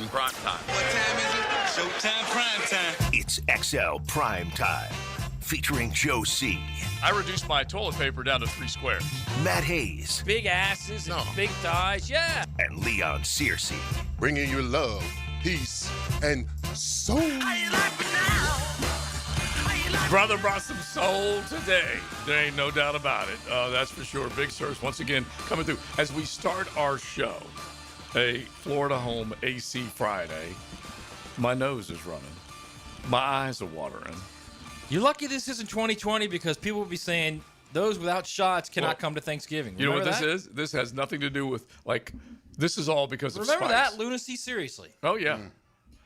Primetime. Primetime. What time is it? Showtime, primetime. It's XL Primetime, featuring Joe C., I reduced my toilet paper down to 3 squares. Matt Hayes, Big asses and big thighs, yeah. and Leon Searcy. Bringing you love, peace, and soul. Brother brought some soul today. There ain't no doubt about it. That's for sure. Big Sirs once again coming through. As we start our show, a Florida home AC Friday, my nose is running. My eyes are watering. You're lucky this isn't 2020 because people will be saying those without shots cannot come to Thanksgiving. You know what Remember this is? This has nothing to do with, this is all because of Remember spikes. that? Lunacy? Seriously. Oh, yeah.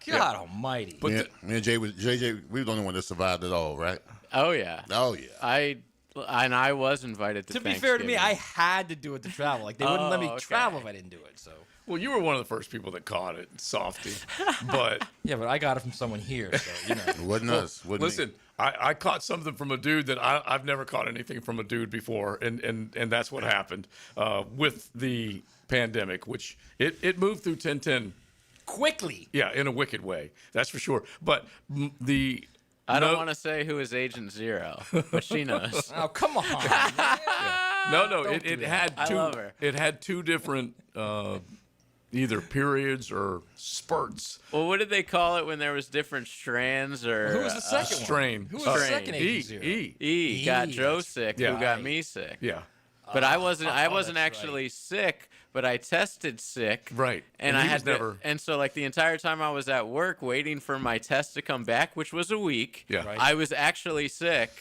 God almighty. But Me and JJ, we were the only one that survived it all, right? Oh yeah. Oh yeah. I was invited to. To be fair to me, I had to do it to travel. Like they wouldn't let me travel if I didn't do it. So. Well, you were one of the first people that caught it, softy. But yeah, but I got it from someone here, so you know. It wasn't us. Wasn't listen, I caught something from a dude that I've never caught anything from a dude before, and that's what happened with the pandemic, which it moved through 1010 quickly. Yeah, in a wicked way, that's for sure. But I don't want to say who is Agent Zero, but she knows. Oh, come on. No, it had two. I love her. It had two different either periods or spurts. Well, what did they call it when there was different strands or Who was the second strain? Who was the second E. Agent Zero? E got Joe sick, Yeah. who got me sick. Yeah. But I wasn't that's actually sick, but I tested sick. Right. And And I he had was to, never- and so like the entire time I was at work waiting for my test to come back, which was a week. Yeah. Right. I was actually sick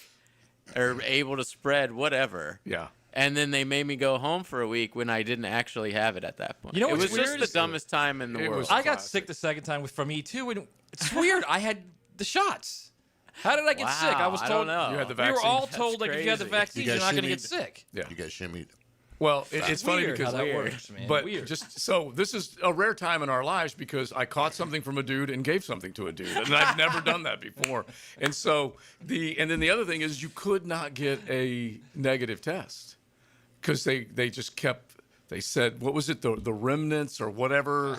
or able to spread whatever. Yeah. And then they made me go home for a week when I didn't actually have it at that point. You know it what's was just weird the is- dumbest time in the It world. was- I got classic. sick the second time from E2, and it's weird. I had the shots. How did I get sick? I was I told don't know. You had the we were vaccine. all told like if you had the crazy. vaccine, You you're got not going to get shimmied. sick. Yeah. You got shimmied. Well, it's funny Weird because how that works, man. But Weird. just so this is a rare time in our lives because I caught something from a dude and gave something to a dude, and I've never done that before. And so then the other thing is you could not get a negative test because they just kept. They said, what was it, the remnants or whatever?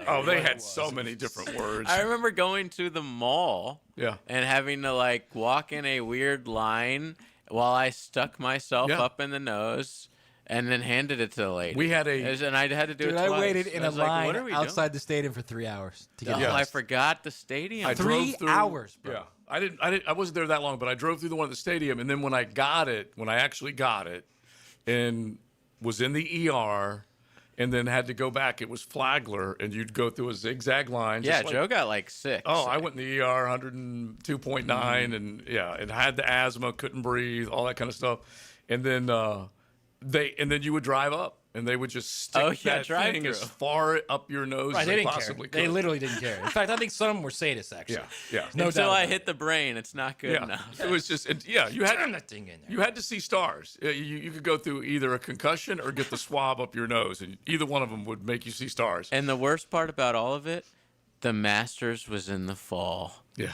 Oh, they had so many different words. I remember going to the mall Yeah. and having to like walk in a weird line while I stuck myself Yeah. up in the nose and then handed it to the lady. We had and I had to do Dude, it I twice. waited in I a was like, line what are we outside the stadium for 3 hours to get doing? Yeah. Oh, I forgot the stadium. I Three drove through, hours, bro. Yeah, I wasn't there that long, but I drove through the one at the stadium, and then when I actually got it, and was in the ER, and then had to go back, it was Flagler, and you'd go through a zigzag line. yeah, just like, Joe got like sick. Oh, I went in the ER, 102.9, and and had the asthma, couldn't breathe, all that kind of stuff, and then then you would drive up. And they would just stick that thing as far up your nose Right, as they they didn't possibly care. could. They literally didn't care. In fact, I think some of them were sadists, actually. Yeah. No Until doubt I about hit the brain, it's not good Yeah, enough. it was just you had Turn that thing in there. You had to see stars. You could go through either a concussion or get the swab up your nose, and either one of them would make you see stars. And the worst part about all of it, the Masters was in the fall. Yeah.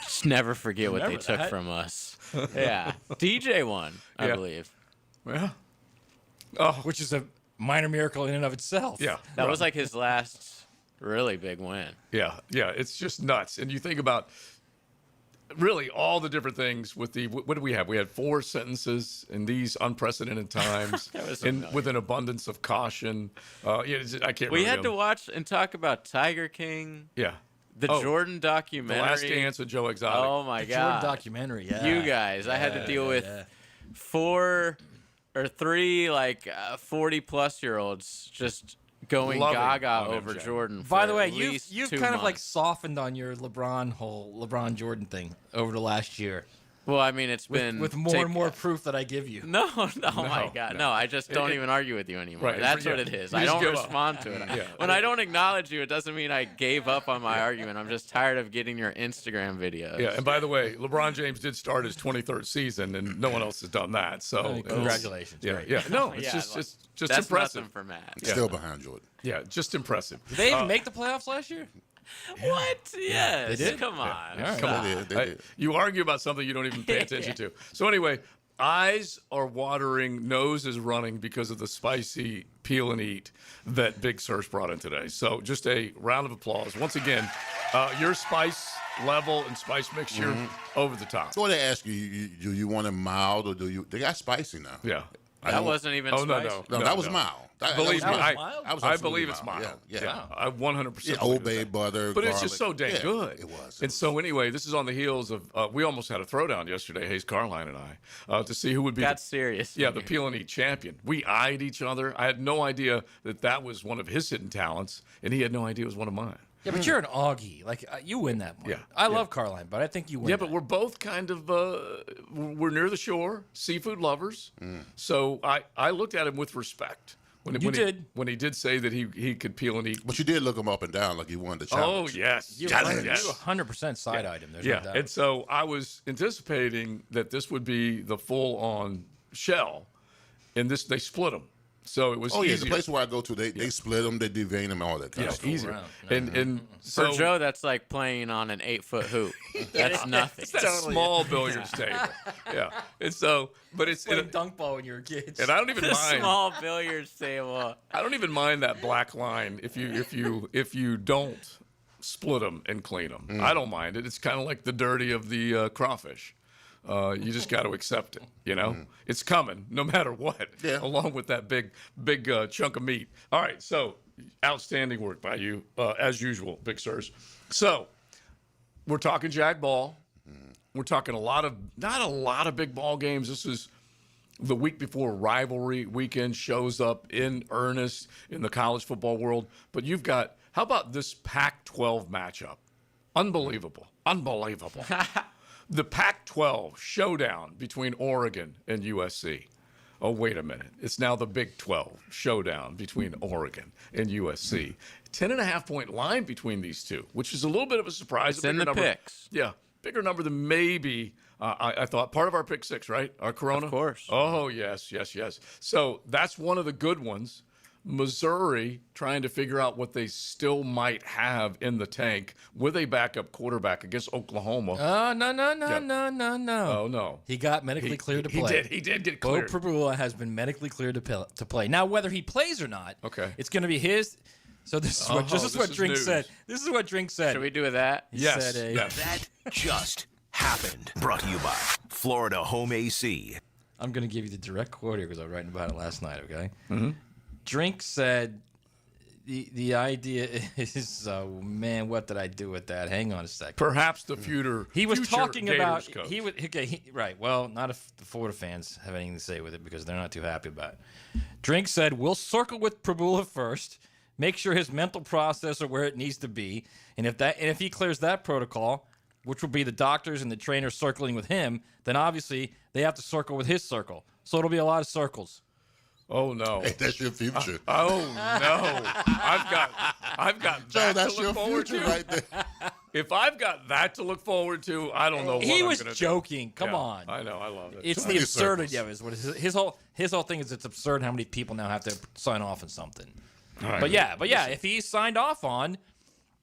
Just never forget what they Remember took that. from us. Yeah. DJ won, I Yeah. believe. Yeah. Oh, Which is a minor miracle in and of itself. yeah. That was like his last really big win. Yeah. It's just nuts. And you think about really all the different things with what did we have? We had 4 sentences in these unprecedented times, was with an abundance of caution. I can't. We remember had to them. watch and talk about Tiger King, Yeah. the Oh, Jordan The documentary. Last Dance of Joe Exotic. Oh my The Jordan god. documentary, yeah. You guys, I had to deal with 4 or 3 like 40-plus-year-olds just going Loving gaga on over MJ. Jordan. By for the way, at least you've 2 kind of like months. softened on your LeBron Jordan thing over the last year. Well, I mean, it's been With more and more proof that I give you. No, my God, no. no! I just don't It- even argue with you anymore. Right, That's yeah. what it is. You I just don't give up. respond to it. Yeah. When I don't acknowledge you, it doesn't mean I gave up on my argument. I'm just tired of getting your Instagram videos. Yeah, and by the way, LeBron James did start his 23rd season, and no one else has done that. So Hey, congratulations. Yeah, Great. yeah. No, it's Yeah, just well, it's just that's impressive. nothing for Matt. Yeah. Still behind Jordan. Yeah, just impressive. Did they even make the playoffs last year? What? Yes. They did? Come on. All right. Come on. They did. You argue about something you don't even pay attention to. So anyway, eyes are watering, nose is running because of the spicy peel and eat that Big Surge brought in today. So just a round of applause. Once again, your spice level and spice mixture over the top. So they ask you, do you want it mild or do you? They got spicy now. Yeah. That wasn't even Oh, spicy. no. No, that was mild. Believe me, That was mild? That was I absolutely believe it's mild. Yeah. I 100%. Yeah, Old Bay butter, But it's garlic. just so dang Yeah, good. It was. And so anyway, this is on the heels of we almost had a throwdown yesterday, Hayes Carline and I, to see who would be Got serious. the peel and eat champion. We eyed each other. I had no idea that was one of his hidden talents, and he had no idea it was one of mine. Yeah, but you're an Augie. Like you win that one. Yeah, I love Carline, but I think you win. Yeah, that. but we're both kind of we're near the shore, seafood lovers. So I looked at him with respect. When he did say that he could peel and eat. But you did look him up and down like you wanted to challenge. Oh yes, you Challenge. 100% side item. There's no doubt. And so I was anticipating that this would be the full-on shell, and they split them. So it was Oh, yeah, easier. the place where I go to, they split them, they devein them, all that kind of stuff. easier. around. And For so Joe, that's like playing on an 8-foot hoop. That's nothing. it's that small billiards table. Yeah. And so, but it's Playing dunk ball when you were kids. and I don't even The mind. small billiards table. I don't even mind that black line if you don't split them and clean them. I don't mind it. It's kind of like the dirty of the crawfish. You just got to accept it. You know, it's coming no matter what. Yeah. Along with that big chunk of meat. All right. So outstanding work by you as usual, Big Sirs. So we're talking Jag ball. We're talking not a lot of big ball games. This is the week before rivalry weekend shows up in earnest in the college football world. But you've got, how about this Pac-12 matchup? Unbelievable. The Pac-12 showdown between Oregon and USC. Oh, wait a minute. It's now the Big 12 showdown between Oregon and USC. 10.5-point line between these two, which is a little bit of a surprise. It's in the picks. Yeah, bigger number than maybe I thought. Part of our pick six, right? Our Corona? Of course. Oh, yes. So that's one of the good ones. Missouri trying to figure out what they still might have in the tank with a backup quarterback against Oklahoma. No. Oh, no. He got medically cleared to play. He did get Bo cleared. Prabula has been medically cleared to play. Now, whether he plays or not, Okay. it's going to be his. So this is what this is Drink news. said. This is what Drink said. Should we do with that? He Yes. said yes. That just happened. Brought to you by Florida Home AC. I'm going to give you the direct quote here because I was writing about it last night, okay? Mm-hmm. Drink said, the idea is, man, what did I do with that? Hang on a second. Perhaps the future. He was future talking Gators about, coach. right, well, not if the Florida fans have anything to say with it because they're not too happy about it. Drink said, we'll circle with Prabula first, make sure his mental process are where it needs to be, and if he clears that protocol, which will be the doctors and the trainers circling with him, then obviously they have to circle with his circle. So it'll be a lot of circles. Oh no. Hey, that's your future. Oh no. I've got Joe, that that's to your look forward future to. right there. If I've got that to look forward to, I don't know what He I'm was gonna do. joking. Come Yeah, on. I know. I love it. It's Too the many absurdity circles. of it. Is what his whole thing is. It's absurd how many people now have to sign off on something. right. But yeah, if he signed off on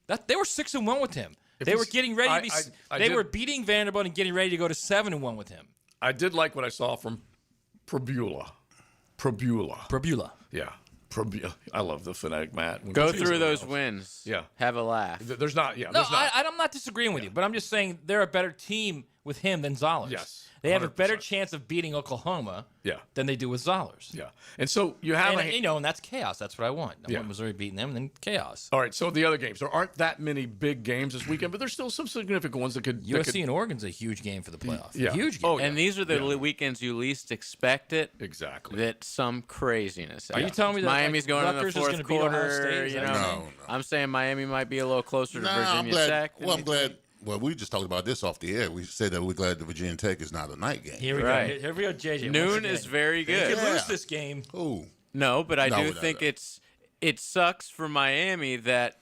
that, they were 6-1 with him. They he's- were getting ready to be. I They did- were beating Vanderbilt and getting ready to go to 7-1 with him. I did like what I saw from Prabula. Prabula. Yeah. I love the phonetic, Matt. When Go you through say those something wins. Yeah. Have a laugh. else. There's not. Yeah. No, There's not. I'm not disagreeing with you, but I'm just saying they're a better team with him than Zollers. Yes, They have a better 100%. chance of beating Oklahoma Yeah. than they do with Zollers. Yeah. And so you have And, and that's chaos. That's what I want. I Yeah. want Missouri beating them and then chaos. All right. So the other games, there aren't that many big games this weekend, but there's still some significant ones that could. USC and Oregon's a huge game for the playoff. Yeah. Huge game. Oh, And these are the weekends you least expect it. Exactly. That some craziness. Are you telling me that Miami's going in the Rutgers is fourth gonna beat Ohio quarter? State? Is You that know, what you're saying? No. I'm saying Miami might be a little closer to Nah, I'm Virginia glad. Tech. Well, I'm glad. Well, we just talked about this off the air. We said that we're glad that Virginia Tech is not a night game. Here we Right. go. Here we go, JJ. Noon Once again. is very They good. could Yeah. lose this game. Ooh. No, but I No, do no, think no. it sucks for Miami that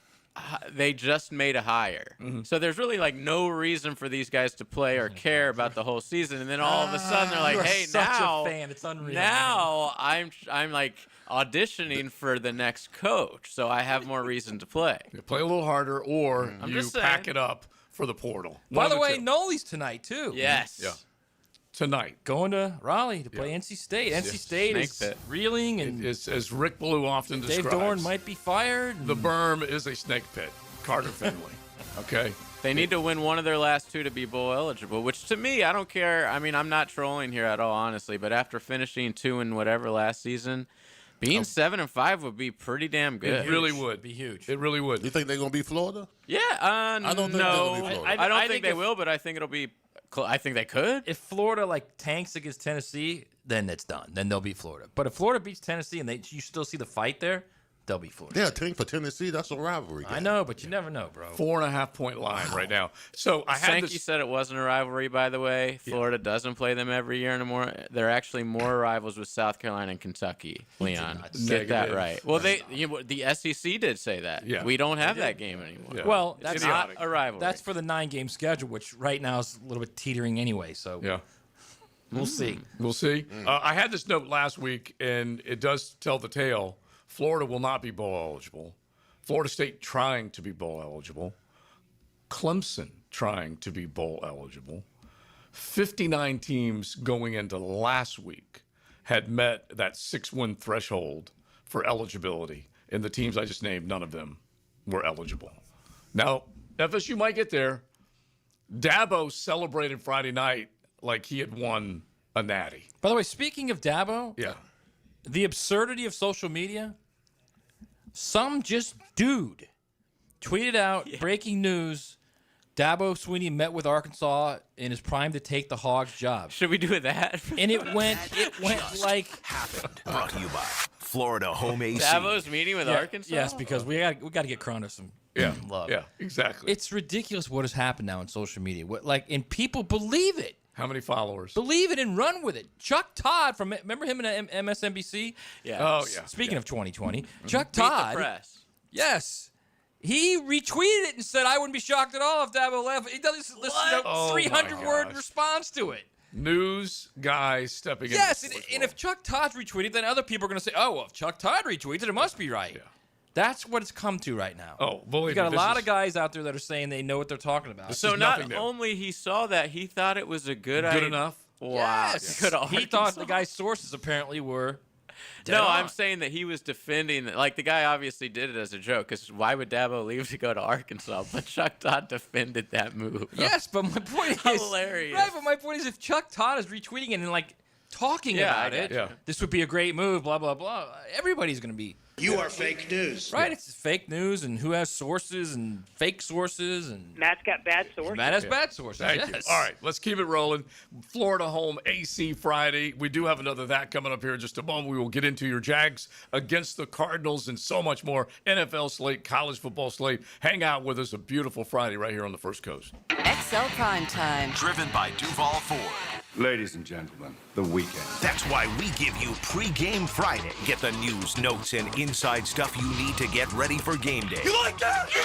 they just made a hire. So there's really like no reason for these guys to play or care about the whole season, and then all of a sudden they're like, You are "Hey, such now a fan. It's unreal. now I'm like auditioning for the next coach, so I have more reason to play." You play a little harder, or I'm you just saying. pack it up for the portal. By One the of way, two. Noli's tonight too. Yes. Yeah. tonight. Going to Raleigh to play NC State. NC State Snake is pit. reeling, and It's, as Rick Ballou often Dave describes, Dorn might be fired. the berm is a snake pit. Carter Finley. Okay? They need to win one of their last 2 to be bowl eligible, which to me, I don't care. I mean, I'm not trolling here at all, honestly, but after finishing 2 and whatever last season, being 7-5 would be pretty damn good. It really would. Be huge. It really would. You think they're gonna beat Florida? Yeah, I don't think they're gonna be no. Florida. I don't I think think they if- will, but I think it'll be. I think they could. If Florida tanks against Tennessee, then it's done. Then they'll beat Florida. But if Florida beats Tennessee and you still see the fight there, they'll beat Florida. Yeah, team for Tennessee. That's a rivalry. I know, but you never know, bro. 4.5-point line right now. So I had Sankey this. said it wasn't a rivalry, by the way. Florida doesn't play them every year anymore. They're actually more rivals with South Carolina and Kentucky. Leon, get that Negative. right. Well, the SEC did say that. Yeah. We don't have that game anymore. Yeah. Well, It's that's not idiotic. a rivalry. That's for the 9-game schedule, which right now is a little bit teetering anyway. So Yeah. we'll see. We'll see. I had this note last week, and it does tell the tale. Florida will not be bowl eligible. Florida State trying to be bowl eligible. Clemson trying to be bowl eligible. 59 teams going into last week had met that 6-win threshold for eligibility. And the teams I just named, none of them were eligible. Now, FSU might get there. Dabo celebrated Friday night like he had won a natty. By the way, speaking of Dabo, Yeah. the absurdity of social media, some just dude tweeted out breaking news. Dabo Swinney met with Arkansas in his prime to take the Hogs job. Should we do that? And it went like Happened. Brought to you by Florida Home AC. Davos meeting with Arkansas? Yes, because we got to get Cronin some love. Yeah, exactly. It's ridiculous what has happened now on social media. And people believe it. How many followers? Believe it and run with it. Chuck Todd remember him in MSNBC? Yeah. Oh, yeah. Speaking of 2020, Chuck Beat the Todd. press. Yes. He retweeted it and said, I wouldn't be shocked at all if Dabo left. He does this Oh, my 300-word gosh. response to it. News guys stepping in. Yes, and if Chuck Todd's retweeted, then other people are going to say, oh, well, if Chuck Todd retweets it, it must be right. Yeah. That's what it's come to right now. Oh, believe You got me, a lot this of guys out there that are saying they know what they're talking about. This So is not nothing new. only he saw that, he thought it was a good Good idea. enough? Wow. Yes. Good He thought Arkansas. the guy's sources apparently were dead No, on. I'm saying that he was defending. Like, the guy obviously did it as a joke, because why would Dabo leave to go to Arkansas? But Chuck Todd defended that move. Yes, but my point is Hilarious. Right, but my point is, if Chuck Todd is retweeting it and talking Yeah, I about it, gotcha. this would be a great move. Blah blah blah. Everybody's going to be You are fake news. right. It's fake news, and who has sources and fake sources, and Matt's got bad sources. Matt has bad sources. Thank yes. you. All right, let's keep it rolling. Florida home AC Friday. We do have another that coming up here in just a moment. We will get into your Jags against the Cardinals and so much more. NFL slate, college football slate. Hang out with us. A beautiful Friday right here on the First Coast. XL Primetime. Driven by Duval Ford. Ladies and gentlemen, the weekend. That's why we give you Pre-Game Friday. Get the news, notes, and inside stuff you need to get ready for game day. You like that? Yeah!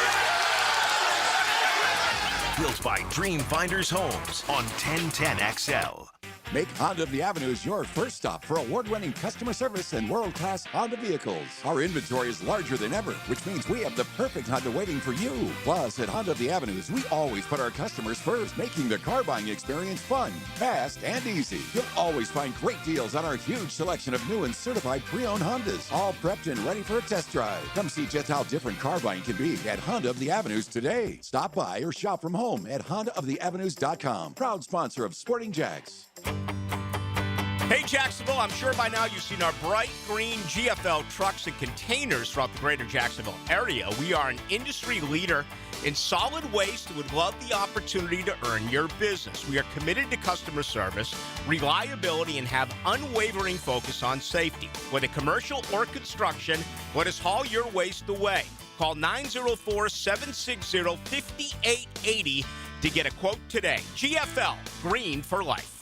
Built by Dream Finders Homes on 1010XL. Make Honda of the Avenues your first stop for award-winning customer service and world-class Honda vehicles. Our inventory is larger than ever, which means we have the perfect Honda waiting for you. Plus, at Honda of the Avenues, we always put our customers first, making the car buying experience fun, fast, and easy. You'll always find great deals on our huge selection of new and certified pre-owned Hondas, all prepped and ready for a test drive. Come see just how different car buying can be at Honda of the Avenues today. Stop by or shop from home at HondaoftheAvenues.com. Proud sponsor of Sporting Jags. Hey, Jacksonville, I'm sure by now you've seen our bright green GFL trucks and containers throughout the greater Jacksonville area. We are an industry leader in solid waste and would love the opportunity to earn your business. We are committed to customer service, reliability, and have unwavering focus on safety. Whether commercial or construction, let us haul your waste away. Call 904-760-5880 to get a quote today. GFL, green for life.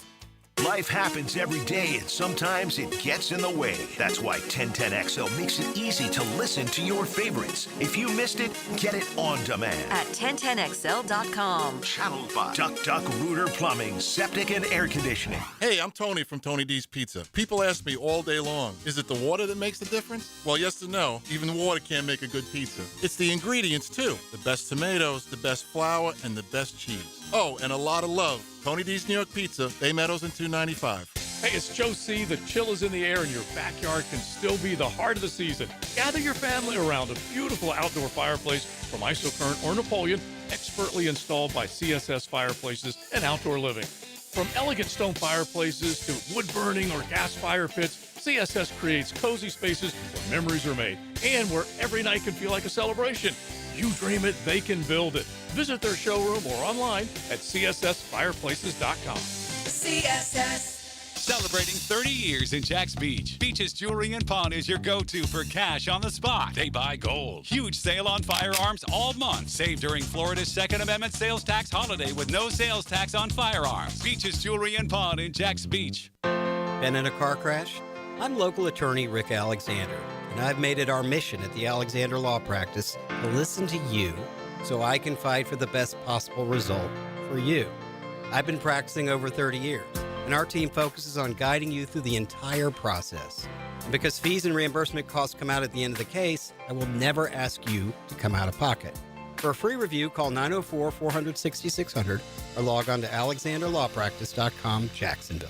Life happens every day, and sometimes it gets in the way. That's why 1010XL makes it easy to listen to your favorites. If you missed it, get it on demand. At 1010XL.com. Channeled by Duck Rooter Plumbing, Septic and Air Conditioning. Hey, I'm Tony from Tony D's Pizza. People ask me all day long, is it the water that makes the difference? Well, yes and no. Even water can't make a good pizza. It's the ingredients, too. The best tomatoes, the best flour, and the best cheese. Oh, and a lot of love. Tony D's New York Pizza, Bay Meadows and 295. Hey, it's Joe C. The chill is in the air and your backyard can still be the heart of the season. Gather your family around a beautiful outdoor fireplace from Isocurrent or Napoleon, expertly installed by CSS Fireplaces and Outdoor Living. From elegant stone fireplaces to wood-burning or gas fire pits, CSS creates cozy spaces where memories are made and where every night can feel like a celebration. You dream it, they can build it. Visit their showroom or online at cssfireplaces.com. CSS. Celebrating 30 years in Jax Beach. Beach's Jewelry and Pawn is your go-to for cash on the spot. They buy gold. Huge sale on firearms all month. Save during Florida's Second Amendment sales tax holiday with no sales tax on firearms. Beach's Jewelry and Pawn in Jax Beach. Been in a car crash? I'm local attorney Rick Alexander, and I've made it our mission at the Alexander Law Practice to listen to you so I can fight for the best possible result for you. I've been practicing over 30 years. And our team focuses on guiding you through the entire process. And because fees and reimbursement costs come out at the end of the case, I will never ask you to come out of pocket. For a free review, call 904-400-6600 or log on to alexanderlawpractice.com, Jacksonville.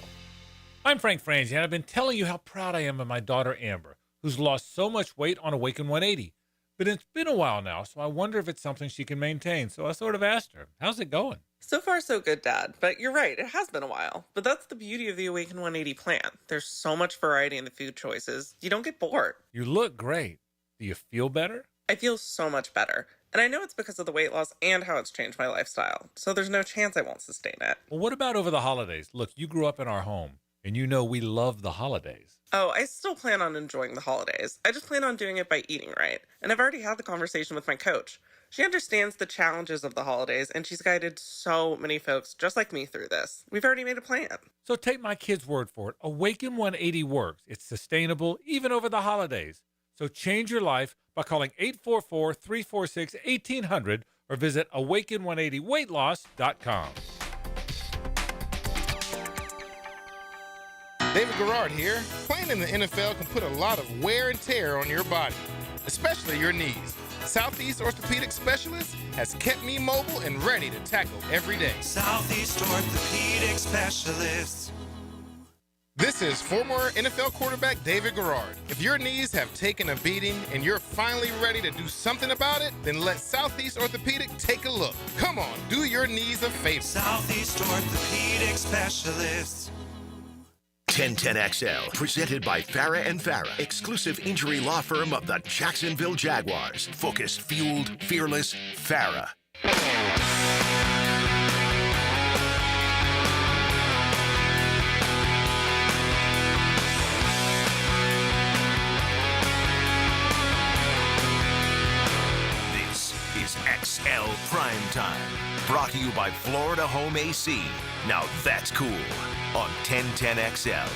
I'm Frank Franzi, and I've been telling you how proud I am of my daughter Amber, who's lost so much weight on Awaken 180. But it's been a while now, so I wonder if it's something she can maintain. So I sort of asked her, how's it going? So far, so good, Dad. But you're right, it has been a while. But that's the beauty of the Awaken 180 plan. There's so much variety in the food choices. You don't get bored. You look great. Do you feel better? I feel so much better. And I know it's because of the weight loss and how it's changed my lifestyle. So there's no chance I won't sustain it. Well, what about over the holidays? Look, you grew up in our home, and you know we love the holidays. Oh, I still plan on enjoying the holidays. I just plan on doing it by eating right. And I've already had the conversation with my coach. She understands the challenges of the holidays, and she's guided so many folks just like me through this. We've already made a plan. So take my kid's word for it. Awaken 180 works. It's sustainable, even over the holidays. So change your life by calling 844-346-1800 or visit awaken180weightloss.com. David Garrard here. Playing in the NFL can put a lot of wear and tear on your body, especially your knees. Southeast Orthopedic Specialist has kept me mobile and ready to tackle every day. Southeast Orthopedic Specialists. This is former NFL quarterback David Garrard. If your knees have taken a beating and you're finally ready to do something about it, then let Southeast Orthopedic take a look. Come on, do your knees a favor. Southeast Orthopedic Specialists. 1010XL, presented by Farah and Farah, exclusive injury law firm of the Jacksonville Jaguars. Focused, fueled, fearless, Farah. This is XL Primetime, brought to you by Florida Home AC. Now that's cool. On 1010XL.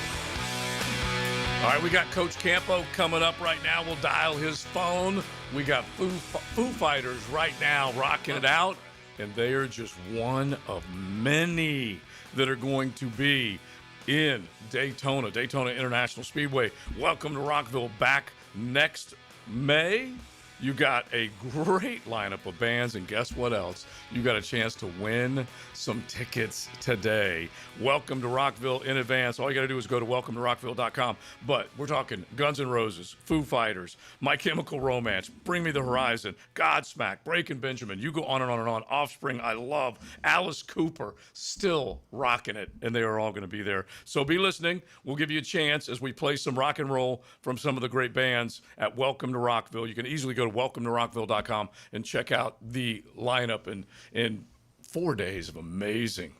All right, we got Coach Campo coming up right now. We'll dial his phone. We got Foo Fighters right now rocking it out, and they are just one of many that are going to be in Daytona International Speedway. Welcome to Rockville back next May. You got a great lineup of bands, and guess what else? You got a chance to win some tickets today. Welcome to Rockville in advance. All you got to do is go to welcometorockville.com. But we're talking Guns N' Roses, Foo Fighters, My Chemical Romance, Bring Me the Horizon, Godsmack, Breaking Benjamin. You go on and on and on. Offspring, I love. Alice Cooper, still rocking it, and they are all going to be there. So be listening. We'll give you a chance as we play some rock and roll from some of the great bands at Welcome to Rockville. You can easily go to welcometorockville.com and check out the lineup in 4 days of amazing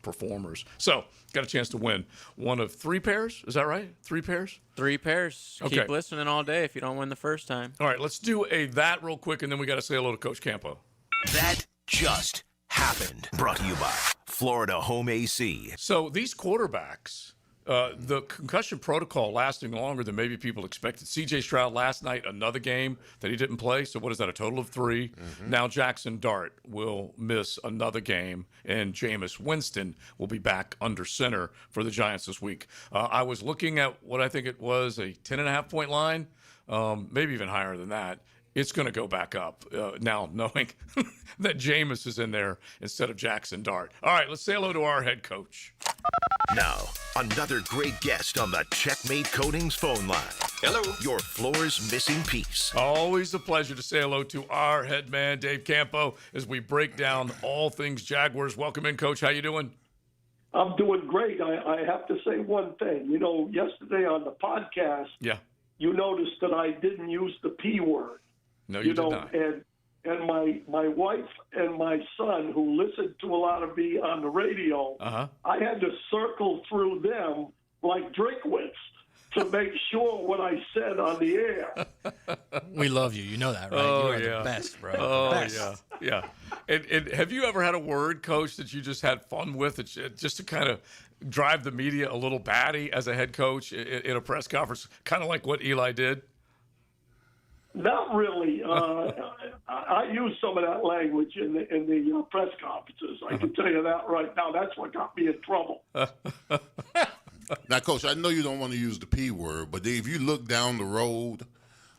performers. So got a chance to win one of 3 pairs. Is that right? 3 pairs? 3 pairs. Okay. Keep listening all day if you don't win the first time. All right, let's do that real quick, and then we got to say hello to Coach Campo. That just happened. Brought to you by Florida Home AC. So these quarterbacks, the concussion protocol lasting longer than maybe people expected. C.J. Stroud last night, another game that he didn't play. So what is that, a total of 3? Mm-hmm. Now Jackson Dart will miss another game, and Jameis Winston will be back under center for the Giants this week. I was looking at what I think it was a 10.5-point line, maybe even higher than that. it's going to go back up now, knowing that Jameis is in there instead of Jackson Dart. All right, let's say hello to our head coach. Now, another great guest on the Checkmate Coatings phone line. Hello. Your floor's missing piece. Always a pleasure to say hello to our head man, Dave Campo, as we break down all things Jaguars. Welcome in, Coach. How you doing? I'm doing great. I have to say one thing. You know, yesterday on the podcast, you noticed that I didn't use the P word. No, you did not. And my wife and my son, who listened to a lot of me on the radio, I had to circle through them like Drinkwitz to make sure what I said on the air. We love you. You know that, right? Oh, you are the best, bro. Oh, best. yeah. And have you ever had a word, Coach, that you just had fun with, just to kind of drive the media a little batty as a head coach in a press conference, kind of like what Eli did? Not really. I use some of that language in the press conferences. I can tell you that right now. That's what got me in trouble. Now, Coach, I know you don't want to use the P word, but if you look down the road,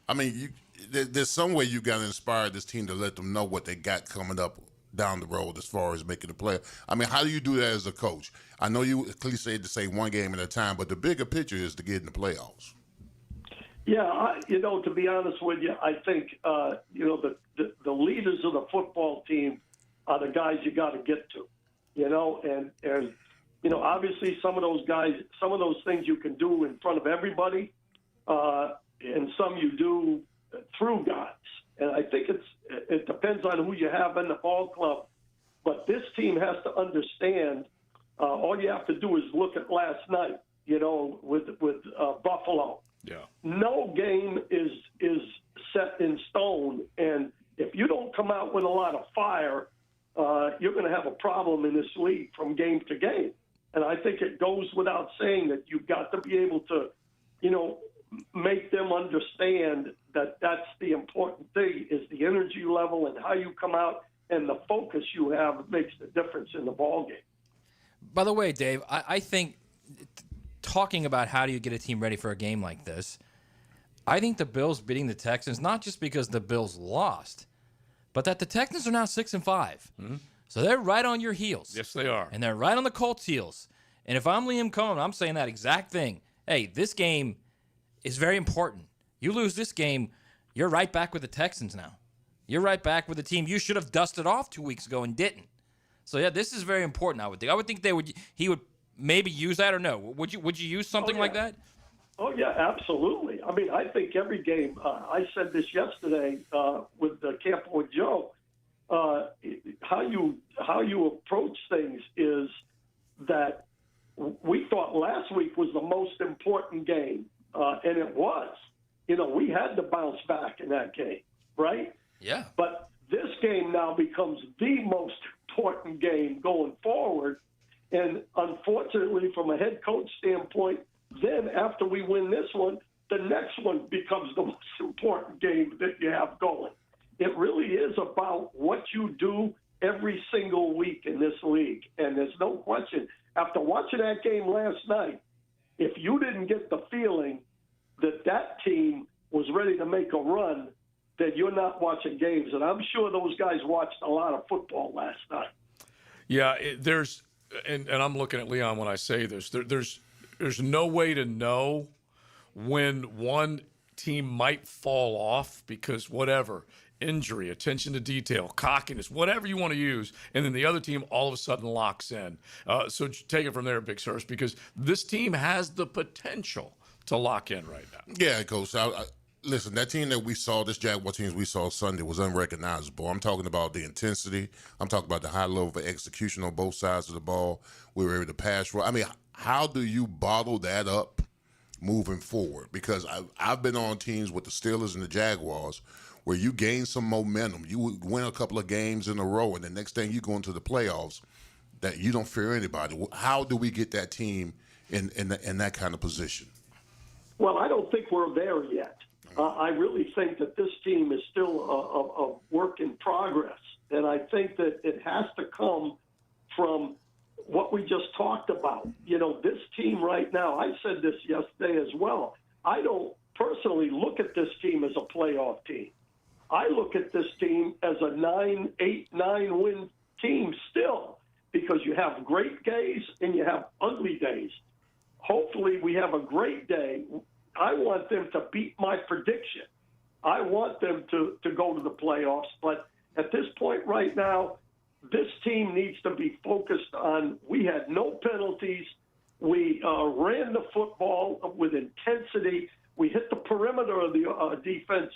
I mean, there's some way you got to inspire this team to let them know what they got coming up down the road as far as making the play. I mean, how do you do that as a coach? I know you cliche to say one game at a time, but the bigger picture is to get in the playoffs. Yeah, to be honest with you, I think, the leaders of the football team are the guys you got to get to, and obviously some of those guys, some of those things you can do in front of everybody, and some you do through guys. And I think it depends on who you have in the ball club. But this team has to understand, all you have to do is look at last night, with Buffalo. Yeah. No game is set in stone, and if you don't come out with a lot of fire, you're going to have a problem in this league from game to game. And I think it goes without saying that you've got to be able to, make them understand that that's the important thing, is the energy level and how you come out and the focus you have makes the difference in the ball game. By the way, Dave, I think talking about how do you get a team ready for a game like this, I think the Bills beating the Texans, not just because the Bills lost, but that the Texans are now 6-5. Mm-hmm. So they're right on your heels. Yes, they are. And they're right on the Colts' heels. And if I'm Liam Cohen, I'm saying that exact thing. Hey, this game is very important. You lose this game, you're right back with the Texans now. You're right back with the team you should have dusted off 2 weeks ago and didn't. So yeah, this is very important. I would think he would maybe use that, or no? Would you use something like that? Oh yeah, absolutely. I mean, I think every game. I said this yesterday with Campo and Joe. How you approach things is that we thought last week was the most important game, and it was. We had to bounce back in that game, right? Yeah. But this game now becomes the most important game going forward. And unfortunately, from a head coach standpoint, then after we win this one, the next one becomes the most important game that you have going. It really is about what you do every single week in this league. And there's no question, after watching that game last night, if you didn't get the feeling that team was ready to make a run, then you're not watching games. And I'm sure those guys watched a lot of football last night. Yeah, and I'm looking at Leon when I say this. There's no way to know when one team might fall off because whatever, injury, attention to detail, cockiness, whatever you want to use, and then the other team all of a sudden locks in. So take it from there, Big Sirs, because this team has the potential to lock in right now. Yeah, Coach. Listen, that team that we saw, this Jaguar team we saw Sunday, was unrecognizable. I'm talking about the intensity. I'm talking about the high level of execution on both sides of the ball. We were able to pass. I mean, how do you bottle that up moving forward? Because I've been on teams with the Steelers and the Jaguars where you gain some momentum. You would win a couple of games in a row, and the next thing you go into the playoffs, that you don't fear anybody. How do we get that team in that kind of position? Well, I don't think we're there yet. I really think that this team is still a work in progress. And I think that it has to come from what we just talked about. This team right now, I said this yesterday as well, I don't personally look at this team as a playoff team. I look at this team as a 8-9 win team still, because you have great days and you have ugly days. Hopefully we have a great day. I want them to beat my prediction. I want them to go to the playoffs. But at this point right now, this team needs to be focused on, we had no penalties. We ran the football with intensity. We hit the perimeter of the defense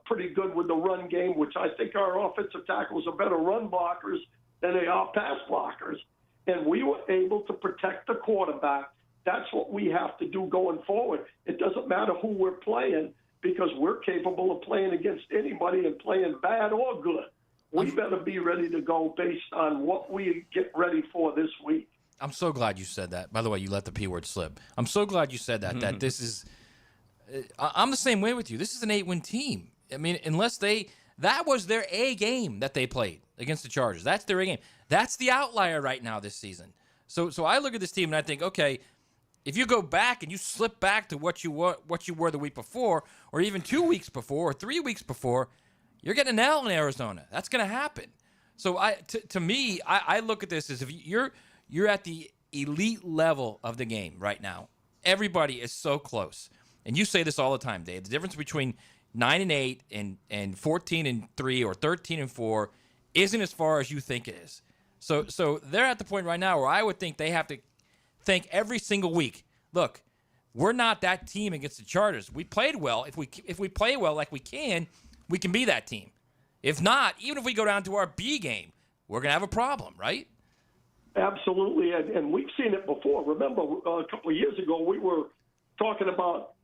pretty good with the run game, which I think our offensive tackles are better run blockers than they are pass blockers. And we were able to protect the quarterback. That's what we have to do going forward. It doesn't matter who we're playing, because we're capable of playing against anybody and playing bad or good. We better be ready to go based on what we get ready for this week. I'm so glad you said that. By the way, you let the P word slip. I'm so glad you said that, that this is – I'm the same way with you. This is an 8-win team. I mean, unless they – that was their A game that they played against the Chargers. That's their A game. That's the outlier right now this season. So I look at this team and I think, okay, if you go back and you slip back to what you were the week before, or even 2 weeks before, or 3 weeks before, you're getting an L in Arizona. That's going to happen. So to me, I look at this as if you're at the elite level of the game right now. Everybody is so close. And you say this all the time, Dave. The difference between 9-8 and 14-3 or 13-4 isn't as far as you think it is. So they're at the point right now where I would think they have to think every single week, look, we're not that team against the Chargers. We played well. If we play well like we can be that team. If not, even if we go down to our B game, we're going to have a problem, right? Absolutely, and we've seen it before. Remember, a couple of years ago, we were talking about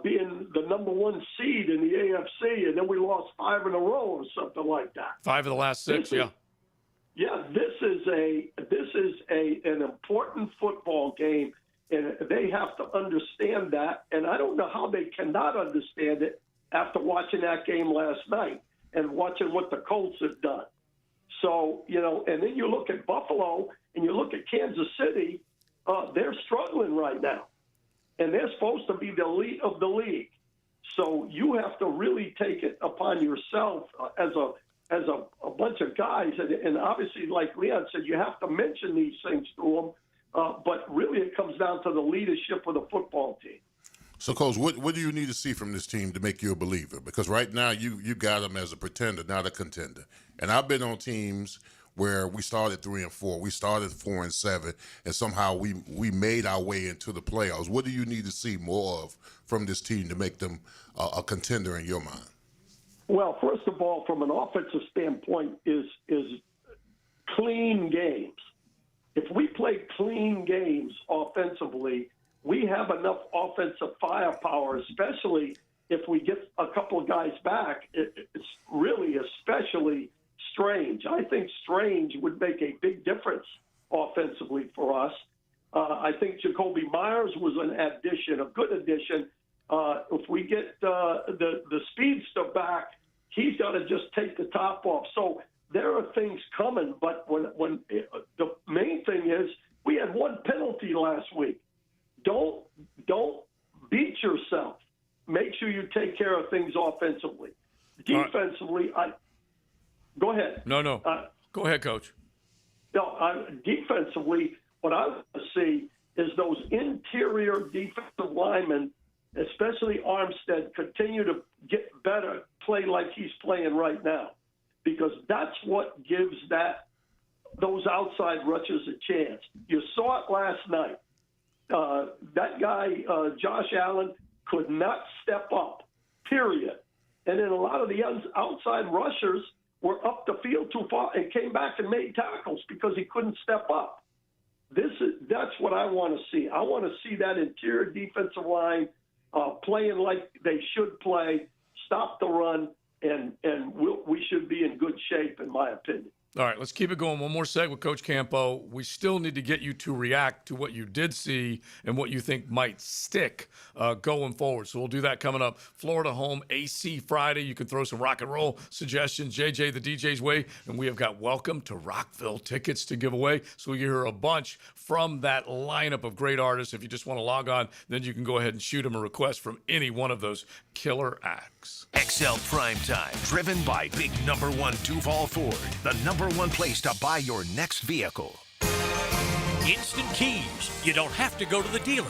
being the number 1 seed in the AFC, and then we lost 5 in a row or something like that. 5 of the last 6, yeah. Yeah, this is an important football game, and they have to understand that. And I don't know how they cannot understand it after watching that game last night and watching what the Colts have done. So, and then you look at Buffalo and you look at Kansas City, they're struggling right now. And they're supposed to be the elite of the league. So you have to really take it upon yourself as a bunch of guys. And obviously, like Leon said, you have to mention these things to them. But really it comes down to the leadership of the football team. So, Coach, what do you need to see from this team to make you a believer? Because right now you got them as a pretender, not a contender. And I've been on teams where we started 3-4, we started 4-7, and somehow we made our way into the playoffs. What do you need to see more of from this team to make them a contender in your mind? Well, first of all, from an offensive standpoint, is clean games. If we play clean games offensively, we have enough offensive firepower, especially if we get a couple of guys back. It's really especially Strange. I think Strange would make a big difference offensively for us. I think Jacoby Myers was an addition, a good addition. If we get the speedster back, he's got to just take the top off. So there are things coming, but when the main thing is we had 1 penalty last week. Don't beat yourself. Make sure you take care of things offensively. Defensively, go ahead. No. Go ahead, Coach. Defensively, what I want to see is those interior defensive linemen, especially Armstead, continue to get better, play like he's playing right now, because that's what gives those outside rushers a chance. You saw it last night. That guy, Josh Allen, could not step up, period. And then a lot of the outside rushers were up the field too far and came back and made tackles because he couldn't step up. That's what I want to see. I want to see that interior defensive line playing like they should play, stop the run, and we should be in good shape, in my opinion. All right, let's keep it going. One more seg with Coach Campo. We still need to get you to react to what you did see and what you think might stick going forward. So we'll do that coming up. Florida home, AC Friday. You can throw some rock and roll suggestions, JJ the DJ's way. And we have got Welcome to Rockville tickets to give away. So we hear a bunch from that lineup of great artists. If you just want to log on, then you can go ahead and shoot them a request from any one of those killer acts. XL Primetime, driven by big #1 Duval Ford, the #1 place to buy your next vehicle. Instant Keys. You don't have to go to the dealer.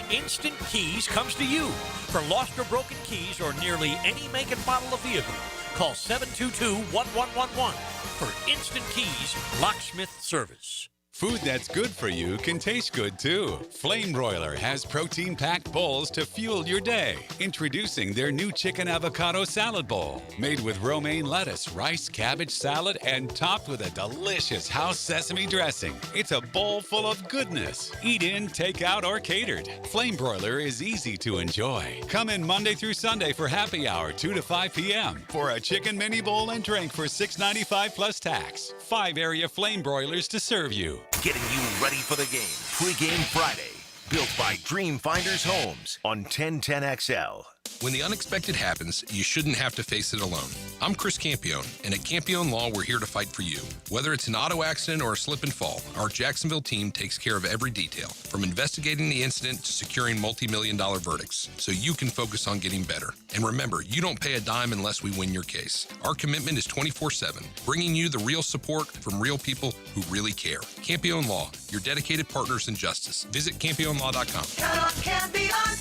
Instant Keys comes to you. For lost or broken keys or nearly any make and model of vehicle, call 722-1111 for Instant Keys locksmith service. Food that's good for you can taste good too. Flame Broiler has protein-packed bowls to fuel your day. Introducing their new chicken avocado salad bowl. Made with romaine lettuce, rice, cabbage salad, and topped with a delicious house sesame dressing. It's a bowl full of goodness. Eat in, take out, or catered. Flame Broiler is easy to enjoy. Come in Monday through Sunday for happy hour, 2 to 5 p.m. for a chicken mini bowl and drink for $6.95 plus tax. 5 area Flame Broilers to serve you. Getting you ready for the game. Pre-game Friday. Built by Dream Finders Homes on 1010XL. When the unexpected happens, you shouldn't have to face it alone. I'm Chris Campione, and at Campione Law, we're here to fight for you. Whether it's an auto accident or a slip and fall, our Jacksonville team takes care of every detail, from investigating the incident to securing multi-million-dollar verdicts, so you can focus on getting better. And remember, you don't pay a dime unless we win your case. Our commitment is 24/7, bringing you the real support from real people who really care. Campione Law, your dedicated partners in justice. Visit CampioneLaw.com. Count on Campione,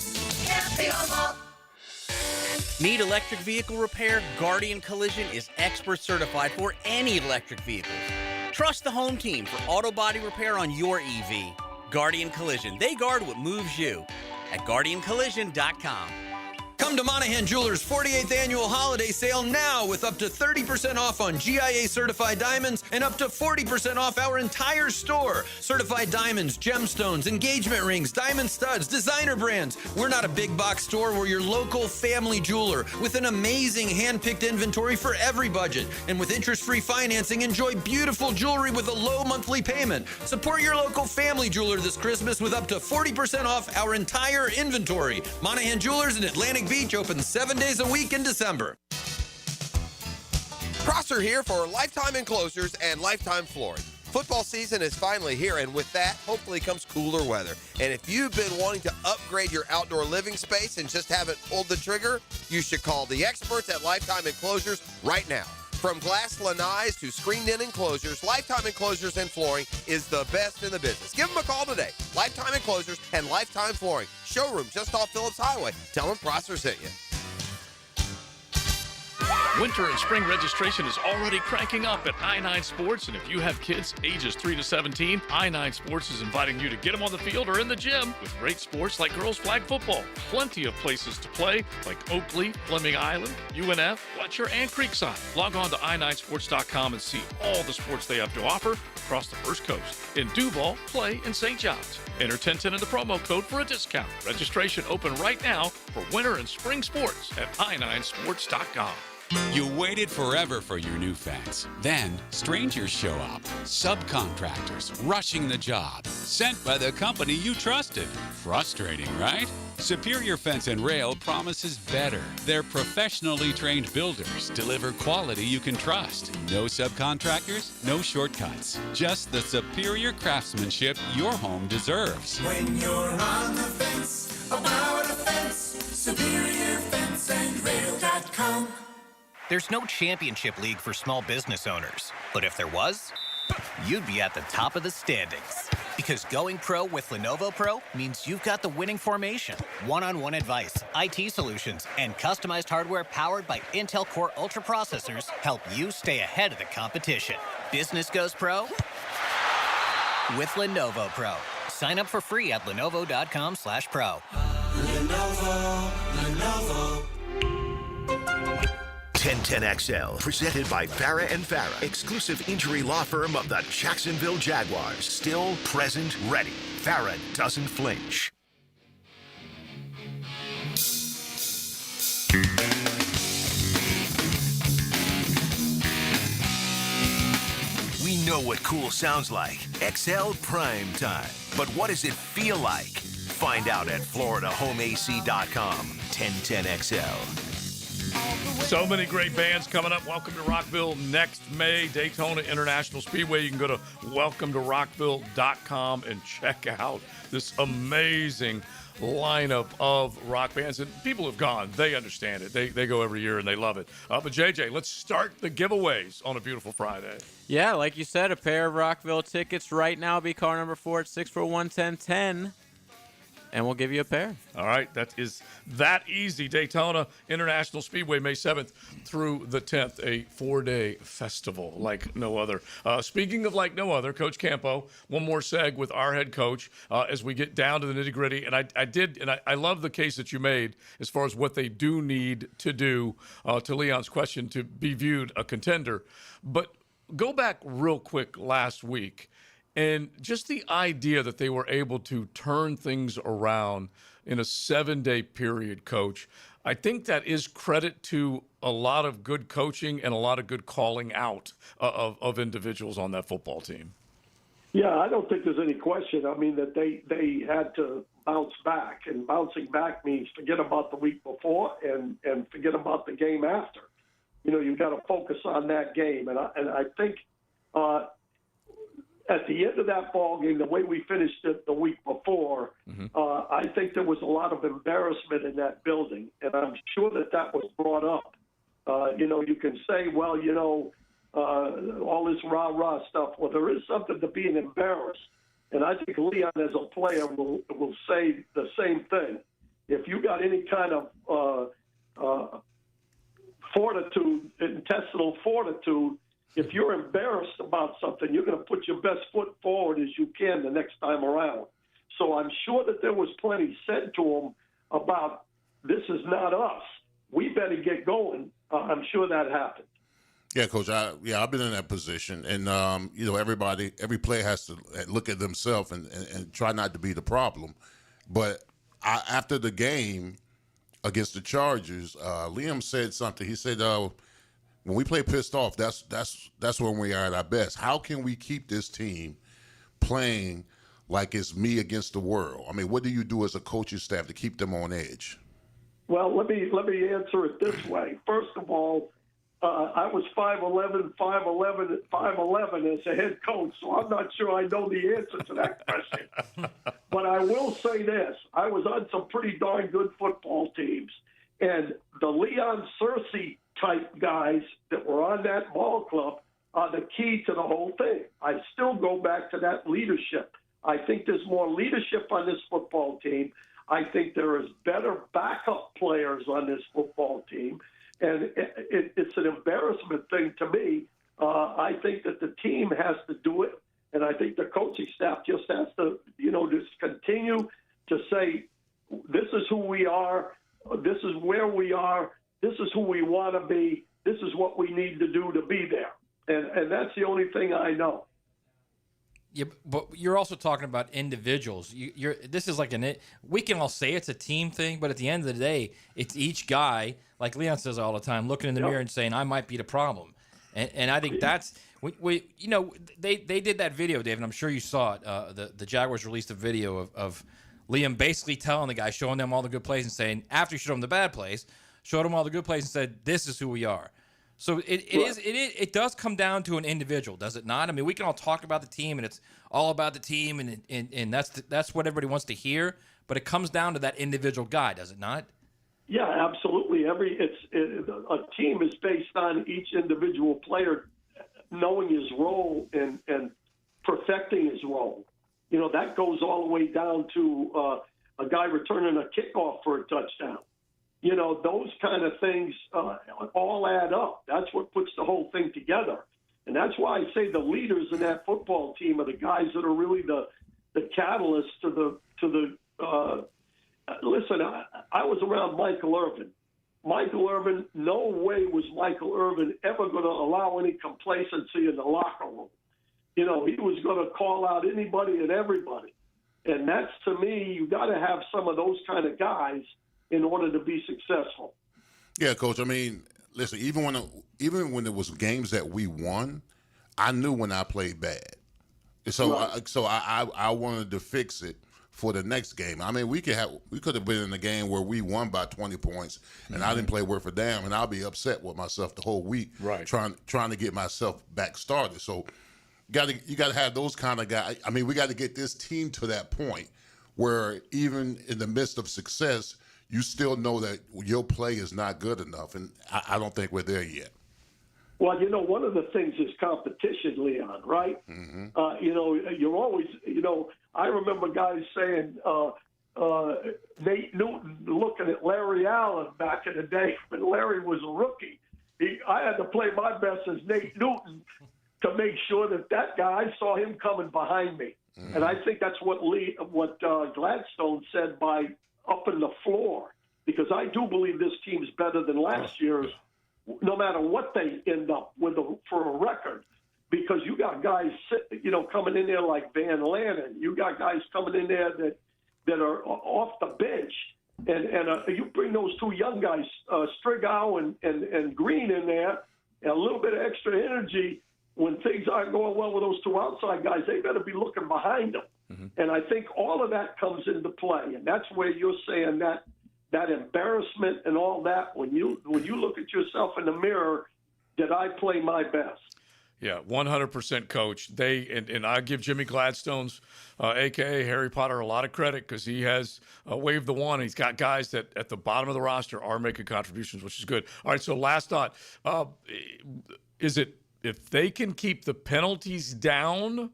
Campione Law. Need electric vehicle repair? Guardian Collision is expert certified for any electric vehicles. Trust the home team for auto body repair on your EV. Guardian Collision. They guard what moves you at GuardianCollision.com. Come to Monahan Jewelers' 48th annual holiday sale now with up to 30% off on GIA certified diamonds and up to 40% off our entire store. Certified diamonds, gemstones, engagement rings, diamond studs, designer brands. We're not a big box store. We're your local family jeweler with an amazing hand-picked inventory for every budget. And with interest-free financing, enjoy beautiful jewelry with a low monthly payment. Support your local family jeweler this Christmas with up to 40% off our entire inventory. Monahan Jewelers in Atlantic Beach open 7 days a week in December. Prosser here for Lifetime Enclosures and Lifetime Flooring. Football season is finally here, and with that, hopefully comes cooler weather. And if you've been wanting to upgrade your outdoor living space and just haven't pulled the trigger, you should call the experts at Lifetime Enclosures right now. From glass lanais to screened-in enclosures, Lifetime Enclosures and Flooring is the best in the business. Give them a call today. Lifetime Enclosures and Lifetime Flooring. Showroom just off Phillips Highway. Tell them Prosser sent you. Winter and spring registration is already cranking up at I-9 Sports, and if you have kids ages 3 to 17, I-9 Sports is inviting you to get them on the field or in the gym with great sports like girls flag football. Plenty of places to play like Oakley, Fleming Island, UNF, Fletcher, and Creekside. Log on to i9sports.com and see all the sports they have to offer across the First Coast. In Duval, Clay, and St. John's. Enter 1010 in the promo code for a discount. Registration open right now for winter and spring sports at i9sports.com. You waited forever for your new fence. Then, strangers show up. Subcontractors rushing the job. Sent by the company you trusted. Frustrating, right? Superior Fence and Rail promises better. Their professionally trained builders deliver quality you can trust. No subcontractors, no shortcuts. Just the superior craftsmanship your home deserves. When you're on the fence, about a fence, SuperiorFenceandRail.com. There's no championship league for small business owners, but if there was, you'd be at the top of the standings. Because going pro with Lenovo Pro means you've got the winning formation, one-on-one advice, IT solutions, and customized hardware powered by Intel Core Ultra processors help you stay ahead of the competition. Business goes pro with Lenovo Pro. Sign up for free at lenovo.com/pro. Lenovo. 1010XL, presented by Farah and Farah, exclusive injury law firm of the Jacksonville Jaguars. Still, present, ready. Farah doesn't flinch. know what cool sounds like. XL Primetime. But what does it feel like? Find out at FloridaHomeAC.com. 1010XL. So many great bands coming up. Welcome to Rockville next May, Daytona International Speedway. You can go to welcometorockville.com and check out this amazing lineup of rock bands. And people have gone. They understand it. They go every year and they love it. But JJ, let's start the giveaways on a beautiful Friday. Yeah, like you said, a pair of Rockville tickets right now. Be car number 4 at 641-1010. And we'll give you a pair. All right, that is that easy. Daytona International Speedway, May 7th through the 10th, a 4-day festival like no other. Speaking of like no other, Coach Campo, one more seg with our head coach as we get down to the nitty-gritty. And I love the case that you made as far as what they do need to do, to Leon's question, to be viewed a contender. But go back real quick last week. And just the idea that they were able to turn things around in a 7-day period, Coach, I think that is credit to a lot of good coaching and a lot of good calling out of individuals on that football team. Yeah, I don't think there's any question. I mean, that they had to bounce back, and bouncing back means forget about the week before and forget about the game after. You know, you've got to focus on that game. And I think at the end of that ball game, the way we finished it the week before, I think there was a lot of embarrassment in that building, and I'm sure that was brought up. You know, you can say, well, you know, all this rah-rah stuff. Well, there is something to being embarrassed, and I think Leon as a player will say the same thing. If you got any kind of fortitude, intestinal fortitude, if you're embarrassed about something, you're going to put your best foot forward as you can the next time around. So I'm sure that there was plenty said to him about this is not us. We better get going. I'm sure that happened. Yeah, Coach. I've been in that position, and you know, every player has to look at themselves and try not to be the problem. But after the game against the Chargers, Liam said something. He said, when we play pissed off, that's when we are at our best. How can we keep this team playing like it's me against the world? I mean, what do you do as a coaching staff to keep them on edge? Well, let me answer it this way. First of all, I was 5'11" as a head coach, so I'm not sure I know the answer to that question. But I will say this. I was on some pretty darn good football teams, and the Leon Searcy type guys that were on that ball club are the key to the whole thing. I still go back to that leadership. I think there's more leadership on this football team. I think there is better backup players on this football team. And it's an embarrassment thing to me. I think that the team has to do it. And I think the coaching staff just has to, you know, just continue to say, this is who we are. This is where we are. This is who we want to be. This is what we need to do to be there. And that's the only thing I know. Yeah, but you're also talking about individuals. This is like we can all say it's a team thing, but at the end of the day, it's each guy, like Leon says all the time, looking in the mirror and saying, I might be the problem. And I think that's, you know, they did that video, Dave, and I'm sure you saw it. The Jaguars released a video of Liam basically telling the guy, showing them all the good plays and saying, after he showed them the bad plays, showed them all the good plays and said, this is who we are. So it does come down to an individual, does it not? I mean, we can all talk about the team, and it's all about the team, and that's what everybody wants to hear. But it comes down to that individual guy, does it not? Yeah, absolutely. A team is based on each individual player knowing his role and perfecting his role. You know, that goes all the way down to a guy returning a kickoff for a touchdown. You know, those kind of things all add up. That's what puts the whole thing together. And that's why I say the leaders in that football team are the guys that are really the catalyst to the listen, I was around Michael Irvin. Michael Irvin, no way was Michael Irvin ever going to allow any complacency in the locker room. You know, he was going to call out anybody and everybody. And that's, to me, you got to have some of those kind of guys in order to be successful. Yeah, Coach. I mean, listen, even when it was games that we won, I knew when I played bad. So, Right. I wanted to fix it for the next game. I mean, we could have been in a game where we won by 20 points, and I didn't play worth a damn, and I'll be upset with myself the whole week, trying to get myself back started. So, you got to have those kind of guys. I mean, we got to get this team to that point where even in the midst of success, you still know that your play is not good enough, and I don't think we're there yet. Well, one of the things is competition, Leon, right? You're always, I remember guys saying, Nate Newton looking at Larry Allen back in the day when Larry was a rookie. I had to play my best as Nate Newton to make sure that guy, I saw him coming behind me. And I think that's what Gladstone said by upping the floor, because I do believe this team's better than last year's, no matter what they end up with for a record, because you got guys, coming in there like Van Lannon. You got guys coming in there that are off the bench, and you bring those two young guys, Strigow and Green in there, and a little bit of extra energy. When things aren't going well with those two outside guys, they better be looking behind them. And I think all of that comes into play, and that's where you're saying that embarrassment and all that, when you look at yourself in the mirror, did I play my best? Yeah, 100%, Coach. And I give Jimmy Gladstone's, a.k.a. Harry Potter, a lot of credit because he has waved the wand. He's got guys that at the bottom of the roster are making contributions, which is good. All right, so last thought. Is it if they can keep the penalties down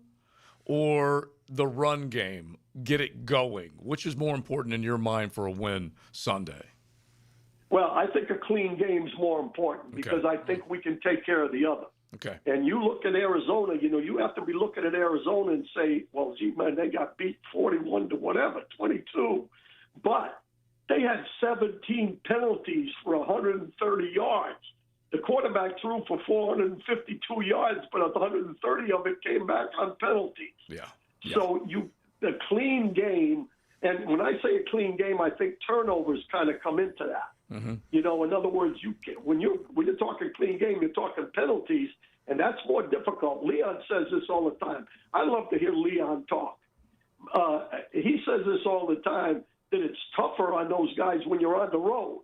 or the run game, get it going? Which is more important in your mind for a win Sunday? Well, I think a clean game's more important because I think we can take care of the other. Okay. And you look at Arizona, you have to be looking at Arizona and say, well, gee, man, they got beat 41 to whatever, 22. But they had 17 penalties for 130 yards. The quarterback threw for 452 yards, but 130 of it came back on penalties. Yeah. So the clean game, and when I say a clean game, I think turnovers kind of come into that. In other words, when you're talking clean game, you're talking penalties, and that's more difficult. Leon says this all the time. I love to hear Leon talk. He says this all the time, that it's tougher on those guys when you're on the road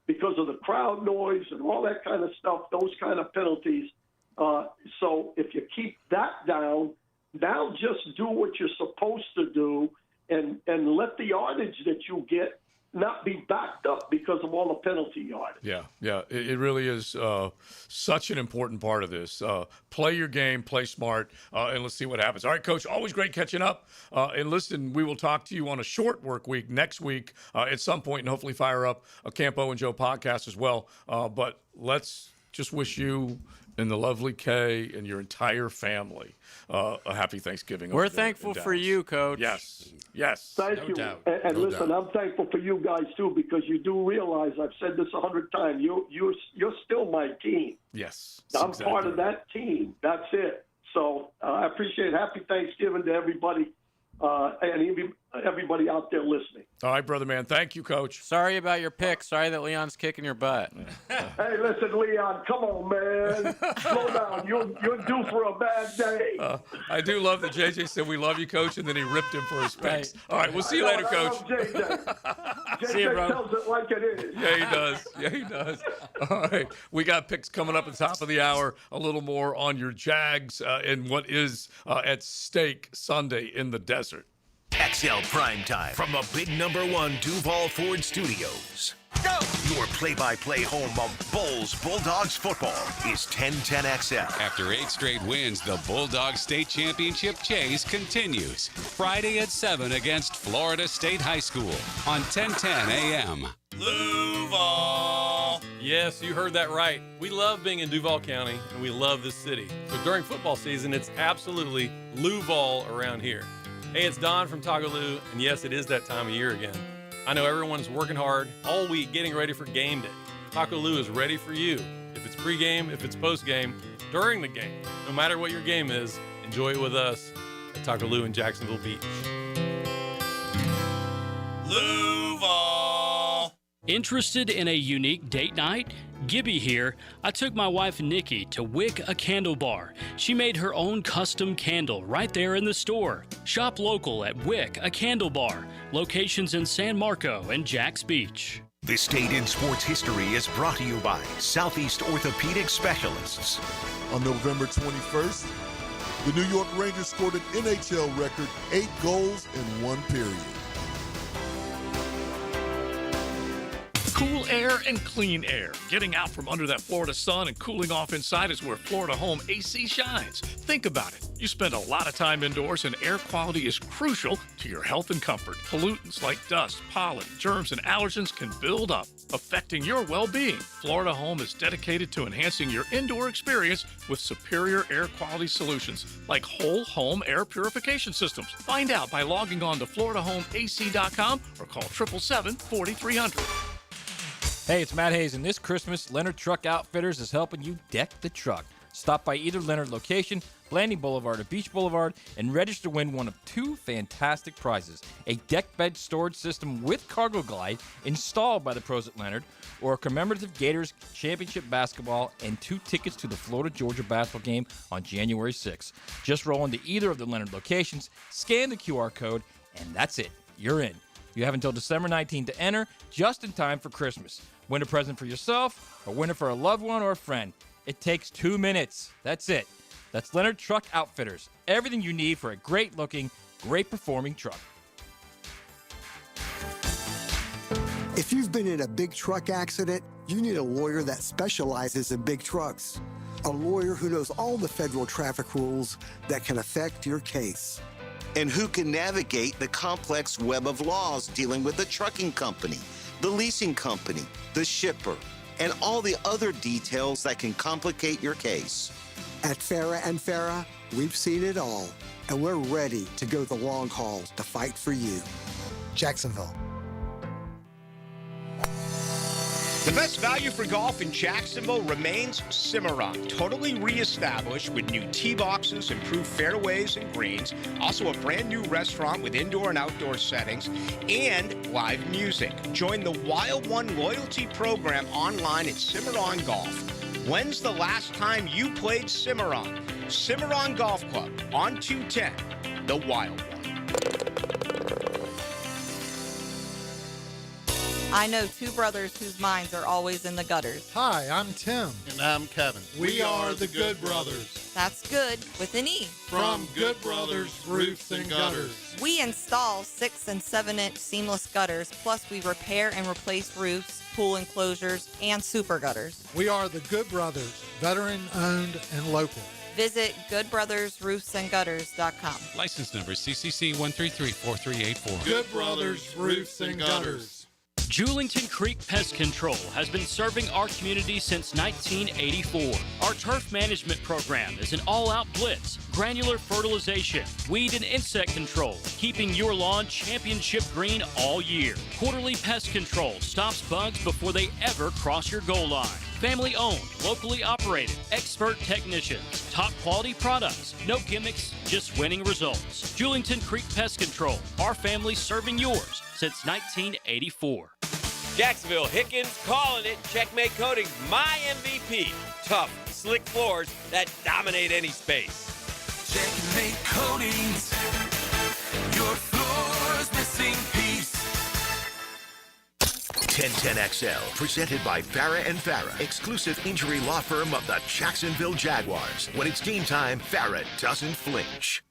because of the crowd noise and all that kind of stuff, those kind of penalties. So if you keep that down, now just do what you're supposed to do and let the yardage that you get not be backed up because of all the penalty yardage. Yeah. It really is such an important part of this. Play your game, play smart, and let's see what happens. All right, Coach, always great catching up. And listen, we will talk to you on a short work week next week at some point and hopefully fire up a Campo and Joe podcast as well. But let's just wish you and the lovely Kay and your entire family a happy Thanksgiving. We're thankful for you, Coach. Yes. Thank you. And listen, I'm thankful for you guys, too, because you do realize, I've said this 100 times, you're still my team. Yes. I'm part of that team. That's it. So I appreciate it. Happy Thanksgiving to everybody and everybody out there listening. All right, brother, man. Thank you, Coach. Sorry about your pick. Sorry that Leon's kicking your butt. Hey, listen, Leon, come on, man. Slow down. You're due for a bad day. I do love that JJ said we love you, Coach, and then he ripped him for his picks. All right, we'll see you later, Coach. I love JJ. See you, bro. tells it like it is. Yeah, he does. All right, we got picks coming up at the top of the hour. A little more on your Jags and what is at stake Sunday in the desert. XL Primetime from the big #1 Duval Ford Studios. Go! Your play-by-play home of Bulldogs football is 1010XL. After 8 straight wins, the Bulldogs State Championship chase continues. Friday at 7 against Florida State High School on 1010 AM. Duval. Yes, you heard that right. We love being in Duval County, and we love this city. So during football season, it's absolutely Luval around here. Hey, it's Don from Taco Lou, and yes, it is that time of year again. I know everyone's working hard all week getting ready for game day. Taco Lou is ready for you. If it's pregame, if it's postgame, during the game. No matter what your game is, enjoy it with us at Taco Lou in Jacksonville Beach. Luval. Interested in a unique date night? Gibby here. I took my wife Nikki to Wick a Candle Bar. She made her own custom candle right there in the store. Shop local at Wick a Candle Bar. Locations in San Marco and Jax Beach. This date in sports history is brought to you by Southeast Orthopedic Specialists. On November 21st, the New York Rangers scored an NHL record 8 goals in 1 period. Cool air and clean air. Getting out from under that Florida sun and cooling off inside is where Florida Home AC shines. Think about it. You spend a lot of time indoors and air quality is crucial to your health and comfort. Pollutants like dust, pollen, germs, and allergens can build up, affecting your well-being. Florida Home is dedicated to enhancing your indoor experience with superior air quality solutions like whole home air purification systems. Find out by logging on to FloridaHomeAC.com or call 877-4300. Hey, it's Matt Hayes, and this Christmas, Leonard Truck Outfitters is helping you deck the truck. Stop by either Leonard location, Blanding Boulevard or Beach Boulevard, and register to win one of 2 fantastic prizes: a deck bed storage system with cargo glide installed by the pros at Leonard, or a commemorative Gators Championship basketball and 2 tickets to the Florida-Georgia basketball game on January 6th. Just roll into either of the Leonard locations, scan the QR code, and that's it. You're in. You have until December 19th to enter, just in time for Christmas. Win a present for yourself, or win it for a loved one or a friend. It takes 2 minutes. That's it. That's Leonard Truck Outfitters. Everything you need for a great-looking, great-performing truck. If you've been in a big truck accident, you need a lawyer that specializes in big trucks. A lawyer who knows all the federal traffic rules that can affect your case. And who can navigate the complex web of laws dealing with the trucking company, the leasing company, the shipper, and all the other details that can complicate your case. At Farah and Farah, we've seen it all, and we're ready to go the long haul to fight for you. Jacksonville. The best value for golf in Jacksonville remains Cimarron, totally reestablished with new tee boxes, improved fairways and greens, also a brand new restaurant with indoor and outdoor settings, and live music. Join the Wild One loyalty program online at Cimarron Golf. When's the last time you played Cimarron? Cimarron Golf Club on 210, the Wild One. I know 2 brothers whose minds are always in the gutters. Hi, I'm Tim. And I'm Kevin. We are the Good Brothers. That's good with an E. From Good Brothers Roofs and Gutters. We install 6 and 7-inch seamless gutters, plus we repair and replace roofs, pool enclosures, and super gutters. We are the Good Brothers, veteran-owned and local. Visit goodbrothersroofsandgutters.com. License number CCC 1334384. Good Brothers Roofs and Gutters. Julington Creek Pest Control has been serving our community since 1984. Our turf management program is an all-out blitz, granular fertilization, weed and insect control, keeping your lawn championship green all year. Quarterly pest control stops bugs before they ever cross your goal line. Family owned, locally operated, expert technicians, top quality products, no gimmicks, just winning results. Julington Creek Pest Control, our family serving yours since 1984. Jacksonville, Hickens calling it. Checkmate Coatings, my MVP. Tough, slick floors that dominate any space. Checkmate Coatings, your floor's missing piece. 1010XL, presented by Farah and Farah, exclusive injury law firm of the Jacksonville Jaguars. When it's game time, Farah doesn't flinch.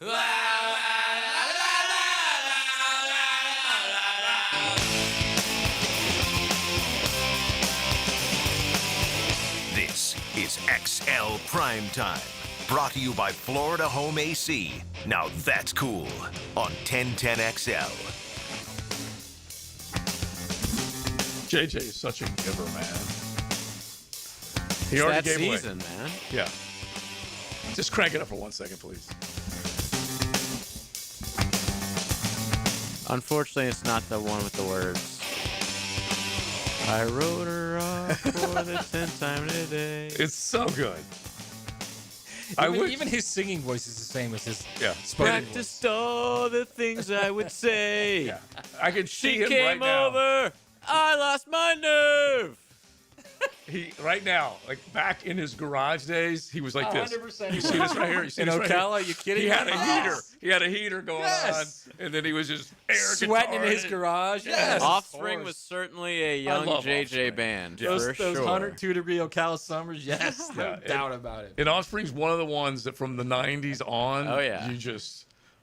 This is XL Primetime, brought to you by Florida Home AC. Now that's cool on 1010XL. JJ is such a giver, man. He It's already that gave season, away. man. Yeah. Just crank it up for 1 second, please. Unfortunately, it's not the one with the words. I wrote her off for the 10th time today. It's so good. Even his singing voice is the same as his spoken voice. Practiced all the things I would say. I could see She him came right now. over. I lost my nerve. he right now, like back in his garage days, he was like this. 100% You see this right here? You see In this right Ocala, here? you kidding He me? had a heater. He had a heater going Yes. on, and then he was just air Sweating in guitaring his it. garage. Yes. Offspring was certainly a young love JJ Offspring. band, Those for sure. 102-degree Ocala summers. Yes. No doubt about it. And Offspring's one of the ones that from the 90s on, Oh, yeah.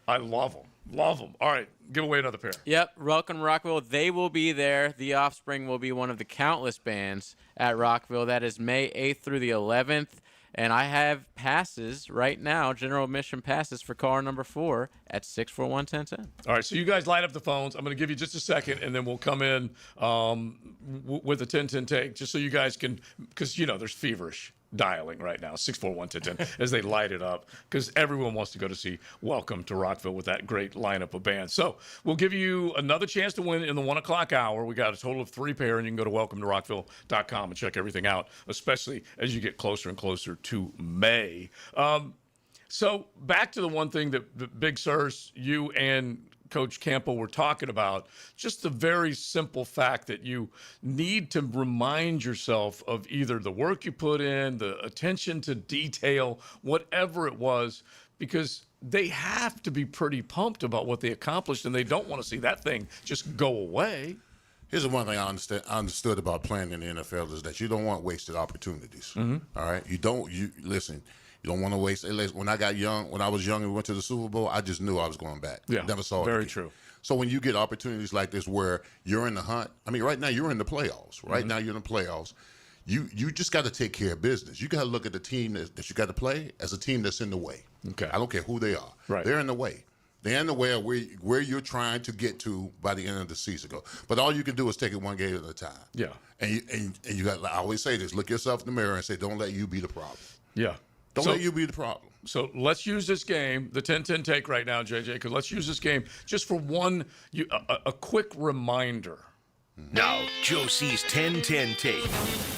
I love them. Love them. All right, give away another pair. Yep, welcome to Rockville. They will be there. The Offspring will be one of the countless bands at Rockville. That is May 8th through the 11th. And I have passes right now, general admission passes for car number 4 at 641-1010. All right, so you guys light up the phones. I'm going to give you just a second, and then we'll come in with a 10-10 take, just so you guys can, because, there's feverish dialing right now, 641-1010, as they light it up, because everyone wants to go to see Welcome to Rockville with that great lineup of bands. So we'll give you another chance to win in the 1 o'clock hour. We got a total of 3 pair, and you can go to welcometorockville.com and check everything out, especially as you get closer and closer to May. So back to the one thing that Big Sirs, you and Coach Campo were talking about, just the very simple fact that you need to remind yourself of either the work you put in, the attention to detail, whatever it was, because they have to be pretty pumped about what they accomplished, and they don't want to see that thing just go away. Here's the one thing I understood about playing in the NFL is that you don't want wasted opportunities. Mm-hmm. All right, listen. You don't want to waste. When I was young and we went to the Super Bowl, I just knew I was going back. Yeah, never saw it. very again. true. So when you get opportunities like this where you're in the hunt, I mean, right now you're in the playoffs. Right Mm-hmm. now you're in the playoffs. You just got to take care of business. You got to look at the team that you got to play as a team that's in the way. Okay. I don't care who they are. Right. They're in the way. They're in the way of where you're trying to get to by the end of the season. But all you can do is take it one game at a time. Yeah. And you got. I always say this: look yourself in the mirror and say, "Don't let you be the problem." Yeah. Don't let you be the problem. So let's use this game, the 10-10 take right now, JJ, because let's use this game just for a quick reminder. Now, Joe C's 10-10 take.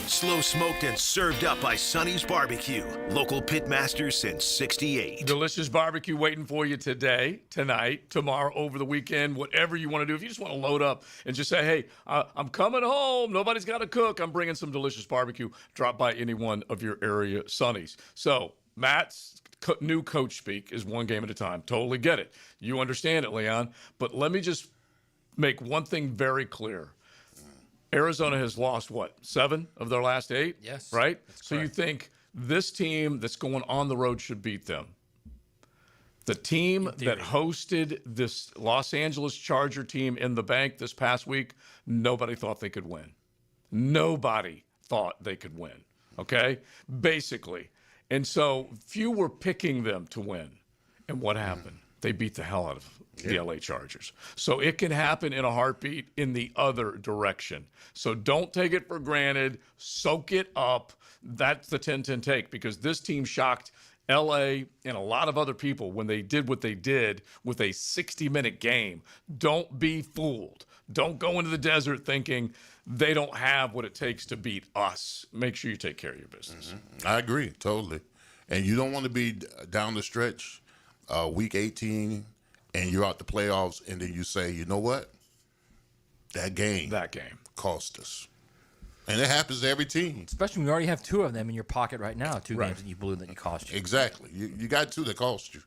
Slow smoked and served up by Sonny's Barbecue. Local pitmaster since 68. Delicious barbecue waiting for you today, tonight, tomorrow, over the weekend, whatever you want to do. If you just want to load up and just say, hey, I'm coming home. Nobody's got to cook. I'm bringing some delicious barbecue. Drop by any one of your area Sonny's. So Matt's new coach speak is one game at a time. Totally get it. You understand it, Leon. But let me just make one thing very clear. Arizona has lost, 7 of their last 8? Yes. Right? So correct. you think this team that's going on the road should beat them. The team that hosted this Los Angeles Charger team in the bank this past week, nobody thought they could win. Nobody thought they could win, okay? Basically. And so few were picking them to win. And what happened? They beat the hell out of the LA Chargers. So it can happen in a heartbeat in the other direction. So don't take it for granted. Soak it up. That's the 10-10 take, because this team shocked LA and a lot of other people when they did what they did with a 60-minute game. Don't be fooled. Don't go into the desert thinking they don't have what it takes to beat us. Make sure you take care of your business. Mm-hmm. I agree, totally. And you don't want to be down the stretch, week 18, and you're out the playoffs, and then you say, you know what? That game cost us. And it happens to every team. Especially when you already have 2 of them in your pocket right now. 2 games that you blew that you cost you. Exactly. You got 2 that cost you.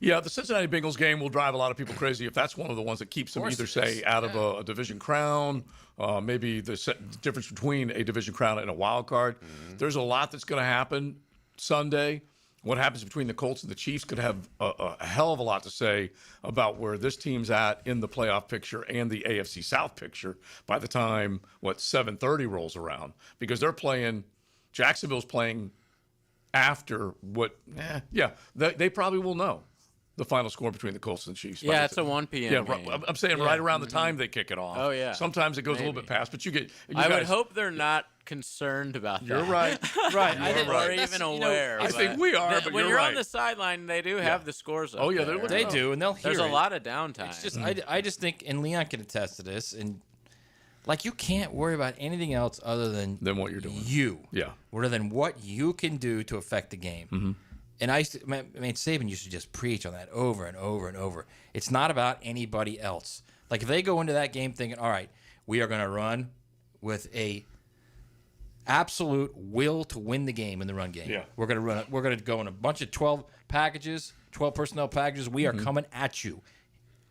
Yeah, the Cincinnati Bengals game will drive a lot of people crazy if that's one of the ones that keeps them either, say, out of a division crown, maybe the difference between a division crown and a wild card. Mm-hmm. There's a lot that's going to happen Sunday. What happens between the Colts and the Chiefs could have a hell of a lot to say about where this team's at in the playoff picture and the AFC South picture by the time, 7:30 rolls around. Because Jacksonville's playing after they probably will know the final score between the Colts and the Chiefs. Yeah, it's a 1 p.m. game. I'm saying right around the time they kick it off. Oh, yeah. Sometimes it goes a little bit past, but I would hope they're not concerned about that. You're right. Right. Or even aware. I think we are, but when you're you're right. on the sideline, they do have the scores up. Oh, yeah, there. They do, and they'll hear There's it. a lot of downtime. It's just, I just think, and Leon can attest to this, and you can't worry about anything else other than what you're doing. Yeah. Other than what you can do to affect the game. Mm-hmm. And Saban used to just preach on that over and over and over. It's not about anybody else. Like, if they go into that game thinking, all right, we are going to run with a absolute will to win the game in the run game. Yeah. We're going to go in a bunch of 12 packages, 12 personnel packages. We are coming at you.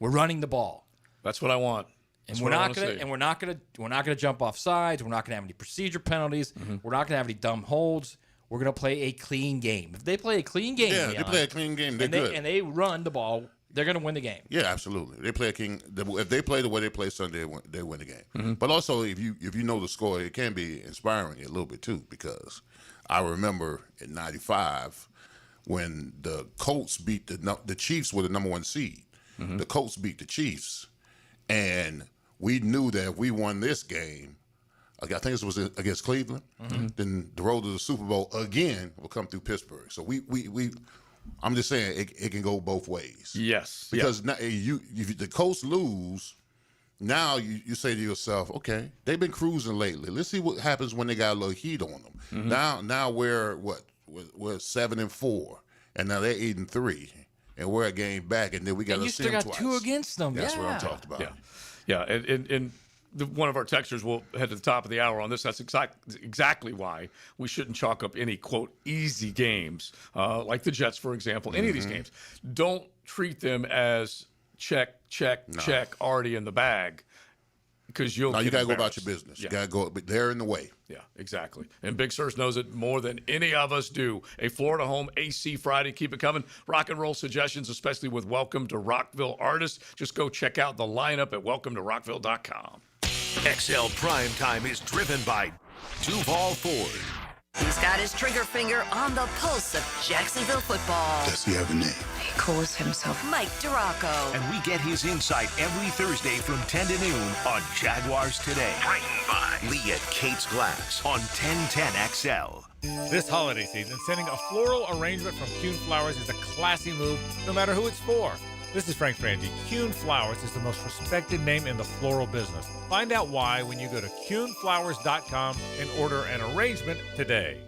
We're running the ball. That's what I want. And we're not gonna jump off sides. We're not gonna have any procedure penalties. We're not gonna have any dumb holds. We're gonna play a clean game. If they play a clean game, they play a clean game. They're good. And they run the ball. They're gonna win the game. Yeah, absolutely. They play if they play the way they play Sunday, they win the game. But also, if you know the score, it can be inspiring a little bit too. Because I remember in '95 when the Colts beat the Chiefs were the number 1 seed. The Colts beat the Chiefs, and we knew that if we won this game, I think it was against Cleveland, then the road to the Super Bowl again will come through Pittsburgh. So I'm just saying it can go both ways. Yes. Because now if the Colts lose, now you say to yourself, okay, they've been cruising lately. Let's see what happens when they got a little heat on them. Now we're 7-4, and now they're 8-3. And we're a game back, and then we got to see them twice. You still got 2 against them. That's what I'm talking about. Yeah. And one of our texters will head to the top of the hour on this. That's exactly why we shouldn't chalk up any, quote, easy games, like the Jets, for example. Any of these games. Don't treat them as check, already in the bag. Because you got to go about your business. You got to go, but they're in the way. Yeah, exactly. And Big Sirs knows it more than any of us do. A Florida Home AC Friday. Keep it coming. Rock and roll suggestions, especially with Welcome to Rockville artists. Just go check out the lineup at welcometorockville.com. XL Primetime is driven by Duval Ford. He's got his trigger finger on the pulse of Jacksonville football. Does he have a name? He calls himself Mike Duraco. And we get his insight every Thursday from 10 to noon on Jaguars Today. Brightened by Lee at Kate's Glass on 1010XL. This holiday season, sending a floral arrangement from Kuhn Flowers is a classy move, no matter who it's for. This is Frank Frangie. Kuhn Flowers is the most respected name in the floral business. Find out why when you go to kuhnflowers.com and order an arrangement today.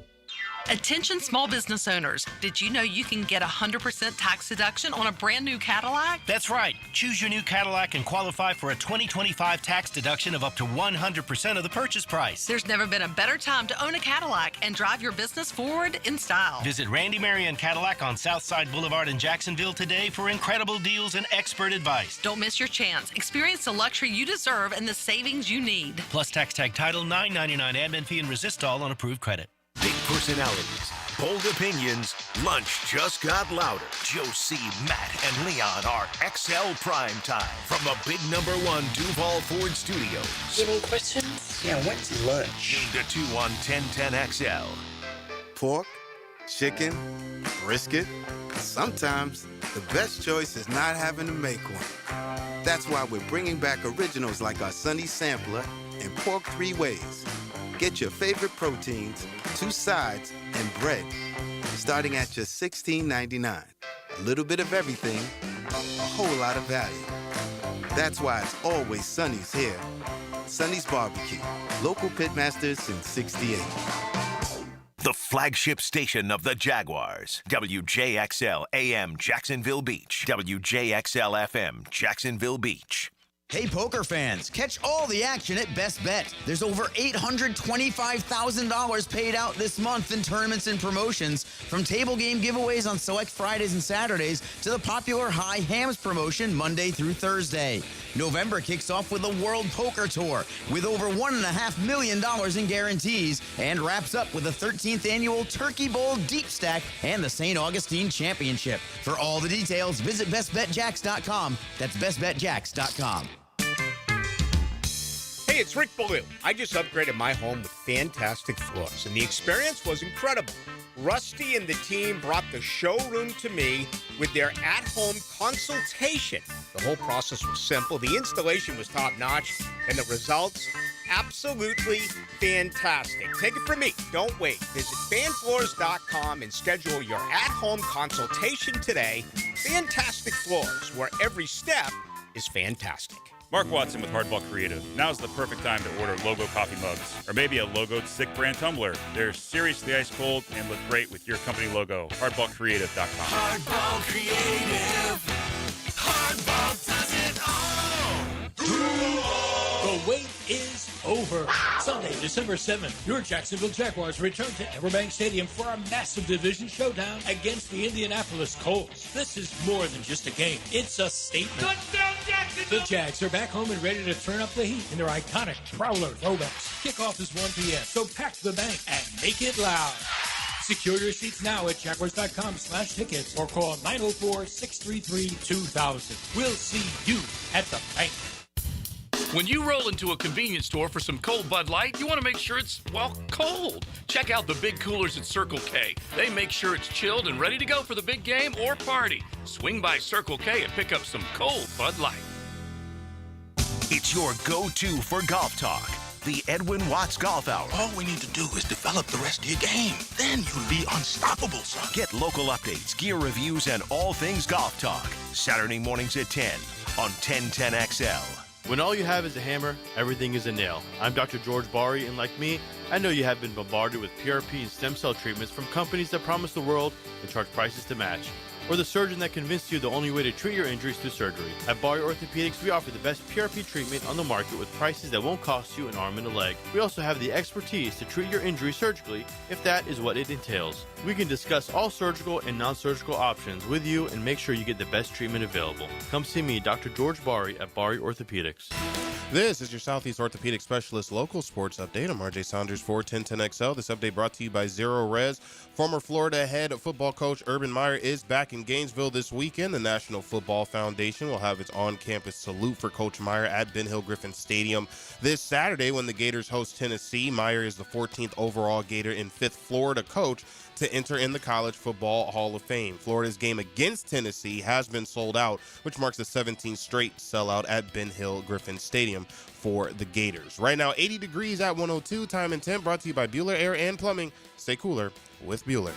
Attention small business owners. Did you know you can get 100% tax deduction on a brand new Cadillac? That's right. Choose your new Cadillac and qualify for a 2025 tax deduction of up to 100% of the purchase price. There's never been a better time to own a Cadillac and drive your business forward in style. Visit Randy Marion Cadillac on Southside Boulevard in Jacksonville today for incredible deals and expert advice. Don't miss your chance. Experience the luxury you deserve and the savings you need. Plus tax tag title, $9.99 admin fee and resistol on approved credit. Big personalities, bold opinions, lunch just got louder. Josie, Matt, and Leon are XL Primetime from the big #1 Duval Ford Studios. Any questions? Yeah, when's lunch? Noon to 2 on 1010XL. Pork, chicken, brisket. Sometimes the best choice is not having to make one. That's why we're bringing back originals like our Sunny Sampler and Pork 3 Ways. Get your favorite proteins, 2 sides, and bread, starting at just $16.99. A little bit of everything, a whole lot of value. That's why it's always Sunny's here. Sunny's Barbecue, local pitmasters since '68. The flagship station of the Jaguars. WJXL AM Jacksonville Beach. WJXL FM Jacksonville Beach. Hey, poker fans, catch all the action at Best Bet. There's over $825,000 paid out this month in tournaments and promotions, from table game giveaways on select Fridays and Saturdays to the popular High Hams promotion Monday through Thursday. November kicks off with the World Poker Tour with over $1.5 million in guarantees and wraps up with the 13th annual Turkey Bowl Deep Stack and the St. Augustine Championship. For all the details, visit bestbetjacks.com. That's bestbetjacks.com. Hey, it's Rick Ballou. I just upgraded my home with fantastic floors, and the experience was incredible. Rusty and the team brought the showroom to me with their at-home consultation. The whole process was simple, the installation was top-notch, and the results, absolutely fantastic. Take it from me. Don't wait. Visit fanfloors.com and schedule your at-home consultation today. Fantastic Floors, where every step is fantastic. Mark Watson with Hardball Creative. Now's the perfect time to order logo coffee mugs or maybe a logoed Sick brand tumbler. They're seriously ice cold and look great with your company logo. HardballCreative.com. Hardball Creative. Hardball does it all. The wait is over. 1st. Sunday, December 7th, your Jacksonville Jaguars return to Everbank Stadium for a massive division showdown against the Indianapolis Colts. This is more than just a game. It's a statement. Touchdown, Jacksonville! The Jags are back home and ready to turn up the heat in their iconic Prowler throwbacks. Kickoff is 1 p.m., so pack the bank and make it loud. Secure your seats now at Jaguars.com/tickets or call 904-633-2000. We'll see you at the bank. When you roll into a convenience store for some cold Bud Light, you want to make sure it's, well, cold. Check out the big coolers at Circle K. They make sure it's chilled and ready to go for the big game or party. Swing by Circle K and pick up some cold Bud Light. It's your go-to for golf talk. The Edwin Watts Golf Hour. All we need to do is develop the rest of your game. Then you'll be unstoppable, son. Get local updates, gear reviews, and all things golf talk. Saturday mornings at 10 on 1010XL. When all you have is a hammer, everything is a nail. I'm Dr. George Bari, and like me, I know you have been bombarded with PRP and stem cell treatments from companies that promise the world and charge prices to match. Or the surgeon that convinced you the only way to treat your injuries through surgery. At Bari Orthopedics, we offer the best PRP treatment on the market with prices that won't cost you an arm and a leg. We also have the expertise to treat your injury surgically if that is what it entails. We can discuss all surgical and non-surgical options with you and make sure you get the best treatment available. Come see me, Dr. George Bari at Bari Orthopedics. This is your Southeast Orthopedic Specialist local sports update. I'm RJ Saunders for 1010XL. This update brought to you by Zero Res. Former Florida head football coach Urban Meyer is back in Gainesville this weekend. The National Football Foundation will have its on-campus salute for Coach Meyer at Ben Hill Griffin Stadium this Saturday when the Gators host Tennessee. Meyer is the 14th overall Gator and 5th Florida coach to enter in the College Football Hall of Fame. Florida's game against Tennessee has been sold out, which marks the 17th straight sellout at Ben Hill Griffin Stadium for the Gators. Right now, 80 degrees at 102. Time and temp brought to you by Bueller Air and Plumbing. Stay cooler with Bueller.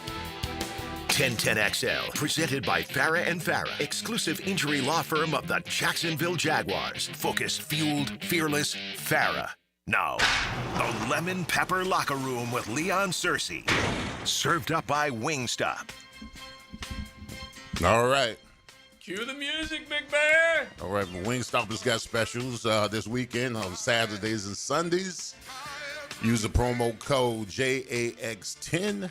1010XL, presented by Farah and Farah, exclusive injury law firm of the Jacksonville Jaguars. Focused, fueled, fearless, Farah. Now, the Lemon Pepper Locker Room with Leon Searcy. Served up by Wingstop. All right. Cue the music, Big Bear. All right, Wingstop has got specials this weekend on Saturdays and Sundays. Use the promo code JAX10.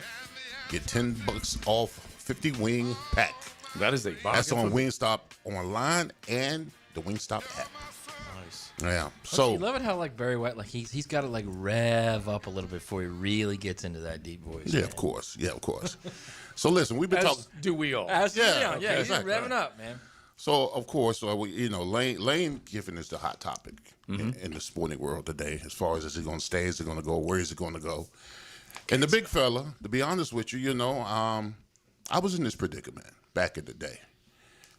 Get $10 off 50 wing pack. That is a bargain. That's on Wingstop online and the Wingstop app. Nice. Yeah. So you love it how like Barry White, like he's got to like rev up a little bit before he really gets into that deep voice. Yeah, of course. Yeah, of course. So listen, we've been talking. Do we all? Yeah, okay, he's exactly. revving up, man. So of course, Lane Kiffin is the hot topic in the sporting world today. As far as is he going to stay, is he going to go, where is he going to go? And the big fella, to be honest with you, I was in this predicament back in the day.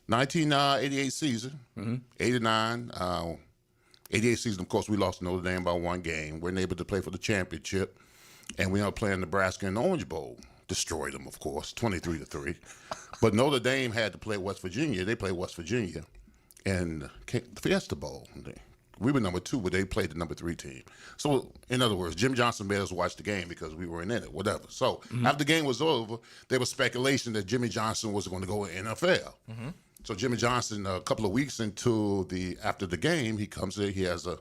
1988 season, 89, 88 season, of course, we lost Notre Dame by one game. We weren't able to play for the championship, and we ended up playing Nebraska in the Orange Bowl. Destroyed them, of course, 23-3. But Notre Dame had to play West Virginia. They played West Virginia in the Fiesta Bowl. We were number 2, but they played the number 3 team. So, in other words, Jim Johnson made us watch the game because we weren't in it, whatever. So, after the game was over, there was speculation that Jimmy Johnson was going to go in NFL. So, Jimmy Johnson, a couple of weeks after the game, he comes in, he has a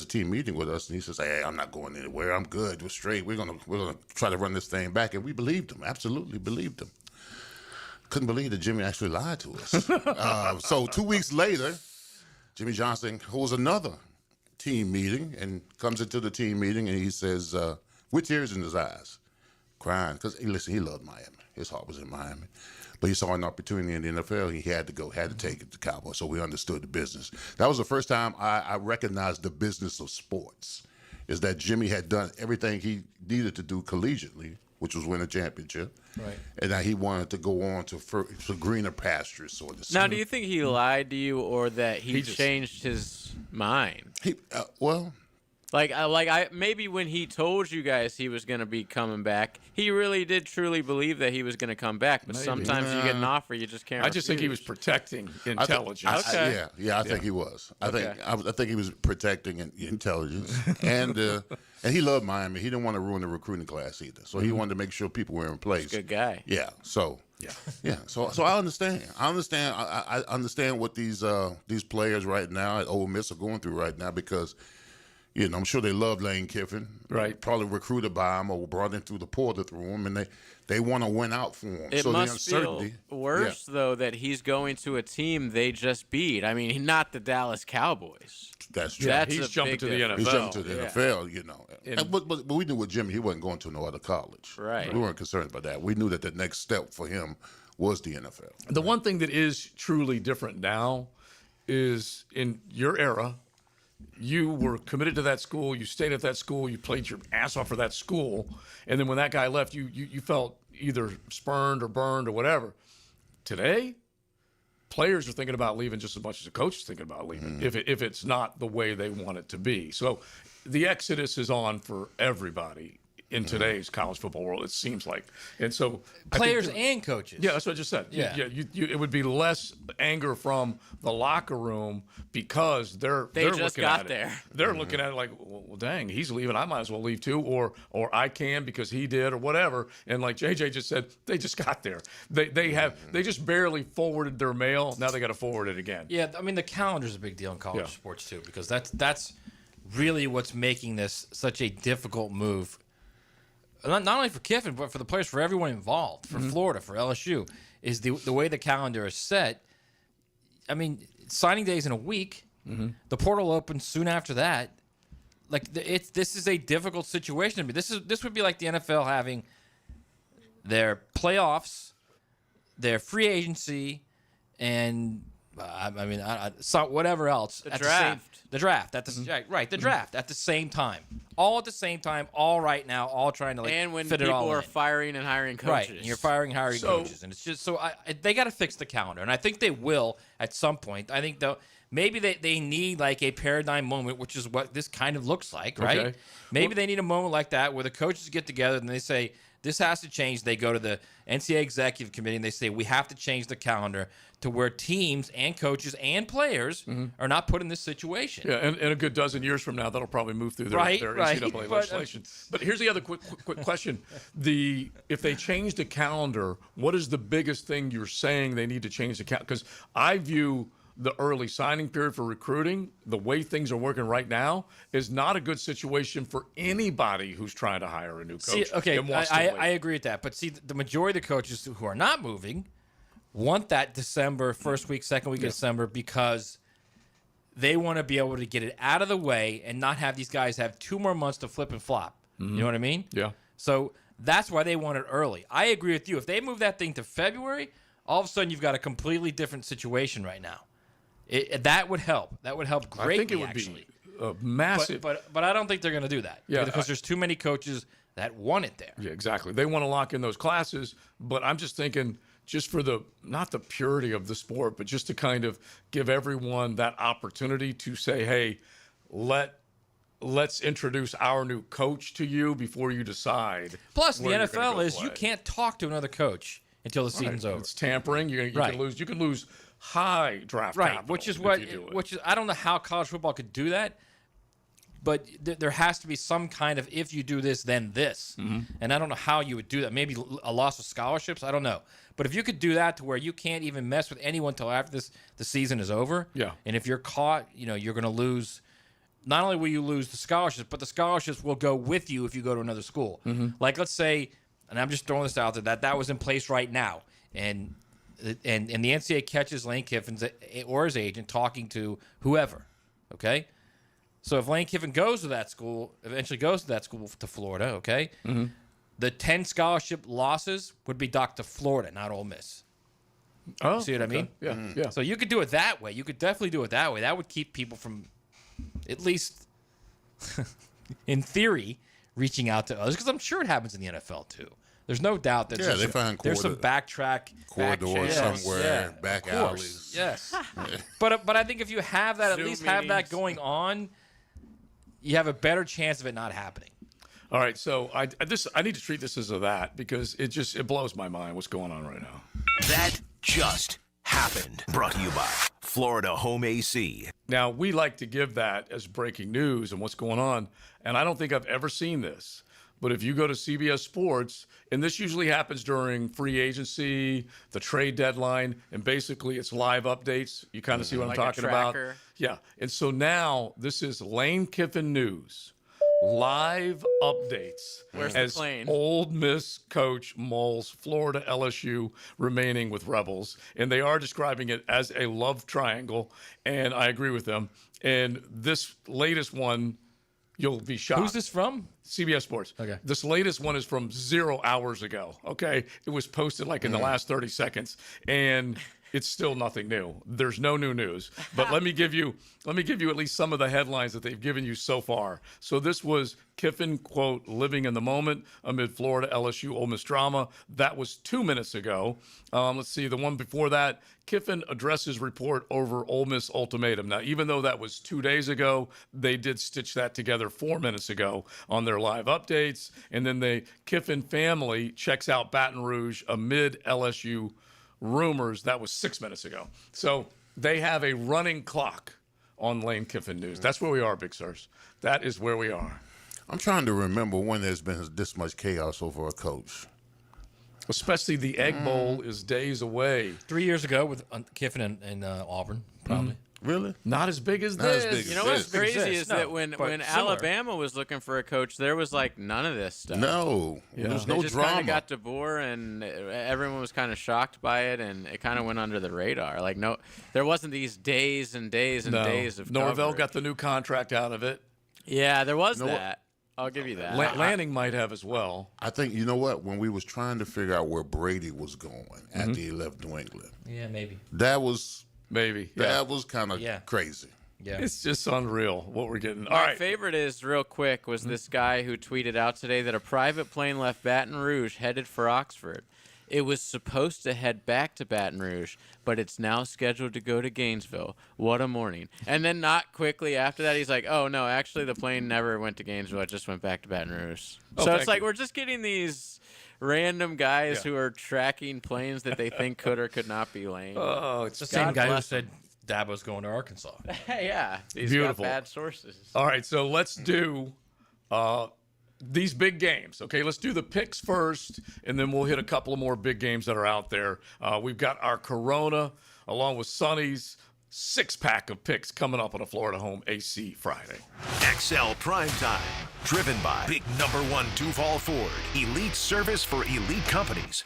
team meeting with us, and he says, "Hey, I'm not going anywhere. I'm good. We're straight. We're gonna try to run this thing back." And we believed him. Absolutely believed him. Couldn't believe that Jimmy actually lied to us. So 2 weeks later, Jimmy Johnson holds another team meeting and comes into the team meeting, and he says, with tears in his eyes, crying, because listen, he loved Miami. His heart was in Miami. But he saw an opportunity in the NFL. He had to take it to Cowboys. So we understood the business. That was the first time I recognized the business of sports, is that Jimmy had done everything he needed to do collegiately, which was win a championship. Right. And that he wanted to go on to greener pastures, so to speak. Now, do you think he lied to you, or that he changed his mind? Maybe when he told you guys he was going to be coming back, he really did truly believe that he was going to come back. But sometimes you get an offer, you just can't. I just think he was protecting intelligence. I think he was. I think he was protecting intelligence, and he loved Miami. He didn't want to ruin the recruiting class either, so he wanted to make sure people were in place. He's a good guy. Yeah. So. Yeah. So I understand. I understand what these players right now at Ole Miss are going through right now, because I'm sure they love Lane Kiffin. Right. Probably recruited by him or brought in through the portal through him, and they want to win out for him. It so must the uncertainty, feel worse, though, that he's going to a team they just beat. I mean, not the Dallas Cowboys. That's true. That's he's jumping to the NFL. He's jumping to the NFL, But we knew with Jimmy, he wasn't going to no other college. Right. We weren't concerned about that. We knew that the next step for him was the NFL. The one thing that is truly different now is in your era, you were committed to that school, you stayed at that school, you played your ass off for that school, and then when that guy left, you felt either spurned or burned or whatever. Today, players are thinking about leaving just as much as the coach is thinking about leaving, if it's not the way they want it to be. So the exodus is on for everybody in today's college football world, it seems like. And so players and coaches. Yeah, that's what I just said. Yeah. It would be less anger from the locker room because they're just looking got at there. it. They're looking at it like, well, dang, he's leaving. I might as well leave too, or I can because he did, or whatever. And like JJ just said, they just got there. They just barely forwarded their mail. Now they got to forward it again. Yeah, I mean the calendar's a big deal in college sports too, because that's really what's making this such a difficult move. Not only for Kiffin, but for the players, for everyone involved, for Florida, for LSU, is the way the calendar is set. I mean, signing day is in a week. The portal opens soon after that. Like this is a difficult situation. I mean, this would be like the NFL having their playoffs, their free agency, and whatever else. The draft. The draft at the the draft at the same time, all at the same time, all right now, all trying to and when fit it all people are in. firing and hiring coaches, Right, and you're firing, hiring coaches, and it's just they got to fix the calendar, and I think they will at some point. I think though maybe they need like a paradigm moment, which is what this kind of looks like, right? Okay. Maybe they need a moment like that where the coaches get together and they say this has to change. They go to the NCAA executive committee and they say we have to change the calendar to where teams and coaches and players are not put in this situation. Yeah, and a good dozen years from now, that'll probably move through their NCAA legislation. But here's the other quick question. If they change the calendar, what is the biggest thing you're saying they need to change the calendar? Because I view the early signing period for recruiting, the way things are working right now, is not a good situation for anybody who's trying to hire a new coach. See, okay, I agree with that. But see, the majority of the coaches who are not moving want that December, first week, second week of December, because they want to be able to get it out of the way and not have these guys have 2 more months to flip and flop. You know what I mean? Yeah. So that's why they want it early. I agree with you. If they move that thing to February, all of a sudden you've got a completely different situation right now. That would help. That would help greatly, I think it would actually. be massive. But I don't think they're going to do that. Yeah, because there's too many coaches that want it there. Yeah, exactly. They want to lock in those classes, but I'm just thinking just for not the purity of the sport, but just to kind of give everyone that opportunity to say, hey, let's introduce our new coach to you before you decide. Plus, the where you're NFL gonna go is play. you can't talk to another coach until the season's over. It's tampering. You can lose. You can lose high draft capital, which is I don't know how college football could do that, but there has to be some kind of if you do this then this, and I don't know how you would do that. Maybe a loss of scholarships, I don't know, but if you could do that to where you can't even mess with anyone until after the season is over, and if you're caught, you're going to lose. Not only will you lose the scholarships, but the scholarships will go with you if you go to another school. Like let's say, and I'm just throwing this out there, that was in place right now, and the NCAA catches Lane Kiffin or his agent talking to whoever, okay? So if Lane Kiffin eventually goes to that school to Florida, okay? The 10 scholarship losses would be docked to Florida, not Ole Miss. Oh, see what I mean? Yeah. So you could do it that way. You could definitely do it that way. That would keep people from, at least in theory, reaching out to others, because I'm sure it happens in the NFL too. There's no doubt that there's some backtrack corridors somewhere, back alleys. Yes, but I think if you have that, at least have that going on, you have a better chance of it not happening. All right, so I need to treat this as that because it blows my mind what's going on right now. That just happened. Brought to you by Florida Home AC. Now, we like to give that as breaking news and what's going on, and I don't think I've ever seen this. But if you go to CBS Sports, and this usually happens during free agency, the trade deadline, and basically it's live updates. You kind of see what Like I'm a talking about? tracker. Yeah. And so now this is Lane Kiffin News. Live updates Where's the as plane? Ole Miss coach mulls Florida LSU remaining with Rebels. And they are describing it as a love triangle. And I agree with them. And this latest one, you'll be shocked. Who's this from? CBS Sports. Okay. This latest one is from 0 hours ago. Okay. It was posted like in the last 30 seconds. And it's still nothing new. There's no new news. But let me give you at least some of the headlines that they've given you so far. So this was Kiffin, quote, living in the moment amid Florida LSU Ole Miss drama. That was 2 minutes ago. Let's see, the one before that, Kiffin addresses report over Ole Miss ultimatum. Now, even though that was 2 days ago, they did stitch that together 4 minutes ago on their live updates. And then the Kiffin family checks out Baton Rouge amid LSU rumors. That was 6 minutes ago. So they have a running clock on Lane Kiffin News. That's where we are, Big Sirs. That is where we are. I'm trying to remember when there's been this much chaos over a coach. Especially the Egg Bowl is days away. 3 years ago with Kiffin and Auburn, probably. Really? Not as big as Not as this. big as You know what's this. crazy is that when similar. Alabama was looking for a coach, there was like none of this stuff. No, there's They no just kind drama. of got DeBoer, and everyone was kind of shocked by it, and it kind of went under the radar. Like, no, there wasn't these days and days and days of Norvell coverage. got the new contract out of it. Yeah, there was You know that. I'll give you that. Lanning might have as well. I think, you know what, when we was trying to figure out where Brady was going after he left New England, Yeah, maybe. that was Maybe. Yeah. that was kind of crazy. Yeah. It's just unreal what we're getting. All My right. favorite is, real quick, was this guy who tweeted out today that a private plane left Baton Rouge headed for Oxford. It was supposed to head back to Baton Rouge, but it's now scheduled to go to Gainesville. What a morning. And then not quickly after that, he's like, oh, no, actually the plane never went to Gainesville. It just went back to Baton Rouge. Oh, So thank it's like you. we're just getting these random guys who are tracking planes that they think could or could not be Lane. Oh, It's the same guy who said Dabo's going to Arkansas. Yeah, he's Beautiful. got bad sources. All right, so let's do these big games. Okay, let's do the picks first, and then we'll hit a couple of more big games that are out there. We've got our Corona, along with Sonny's 6-pack of picks coming up on a Florida Home AC Friday. XL Primetime, driven by Big Number 1 Duval Ford, elite service for elite companies.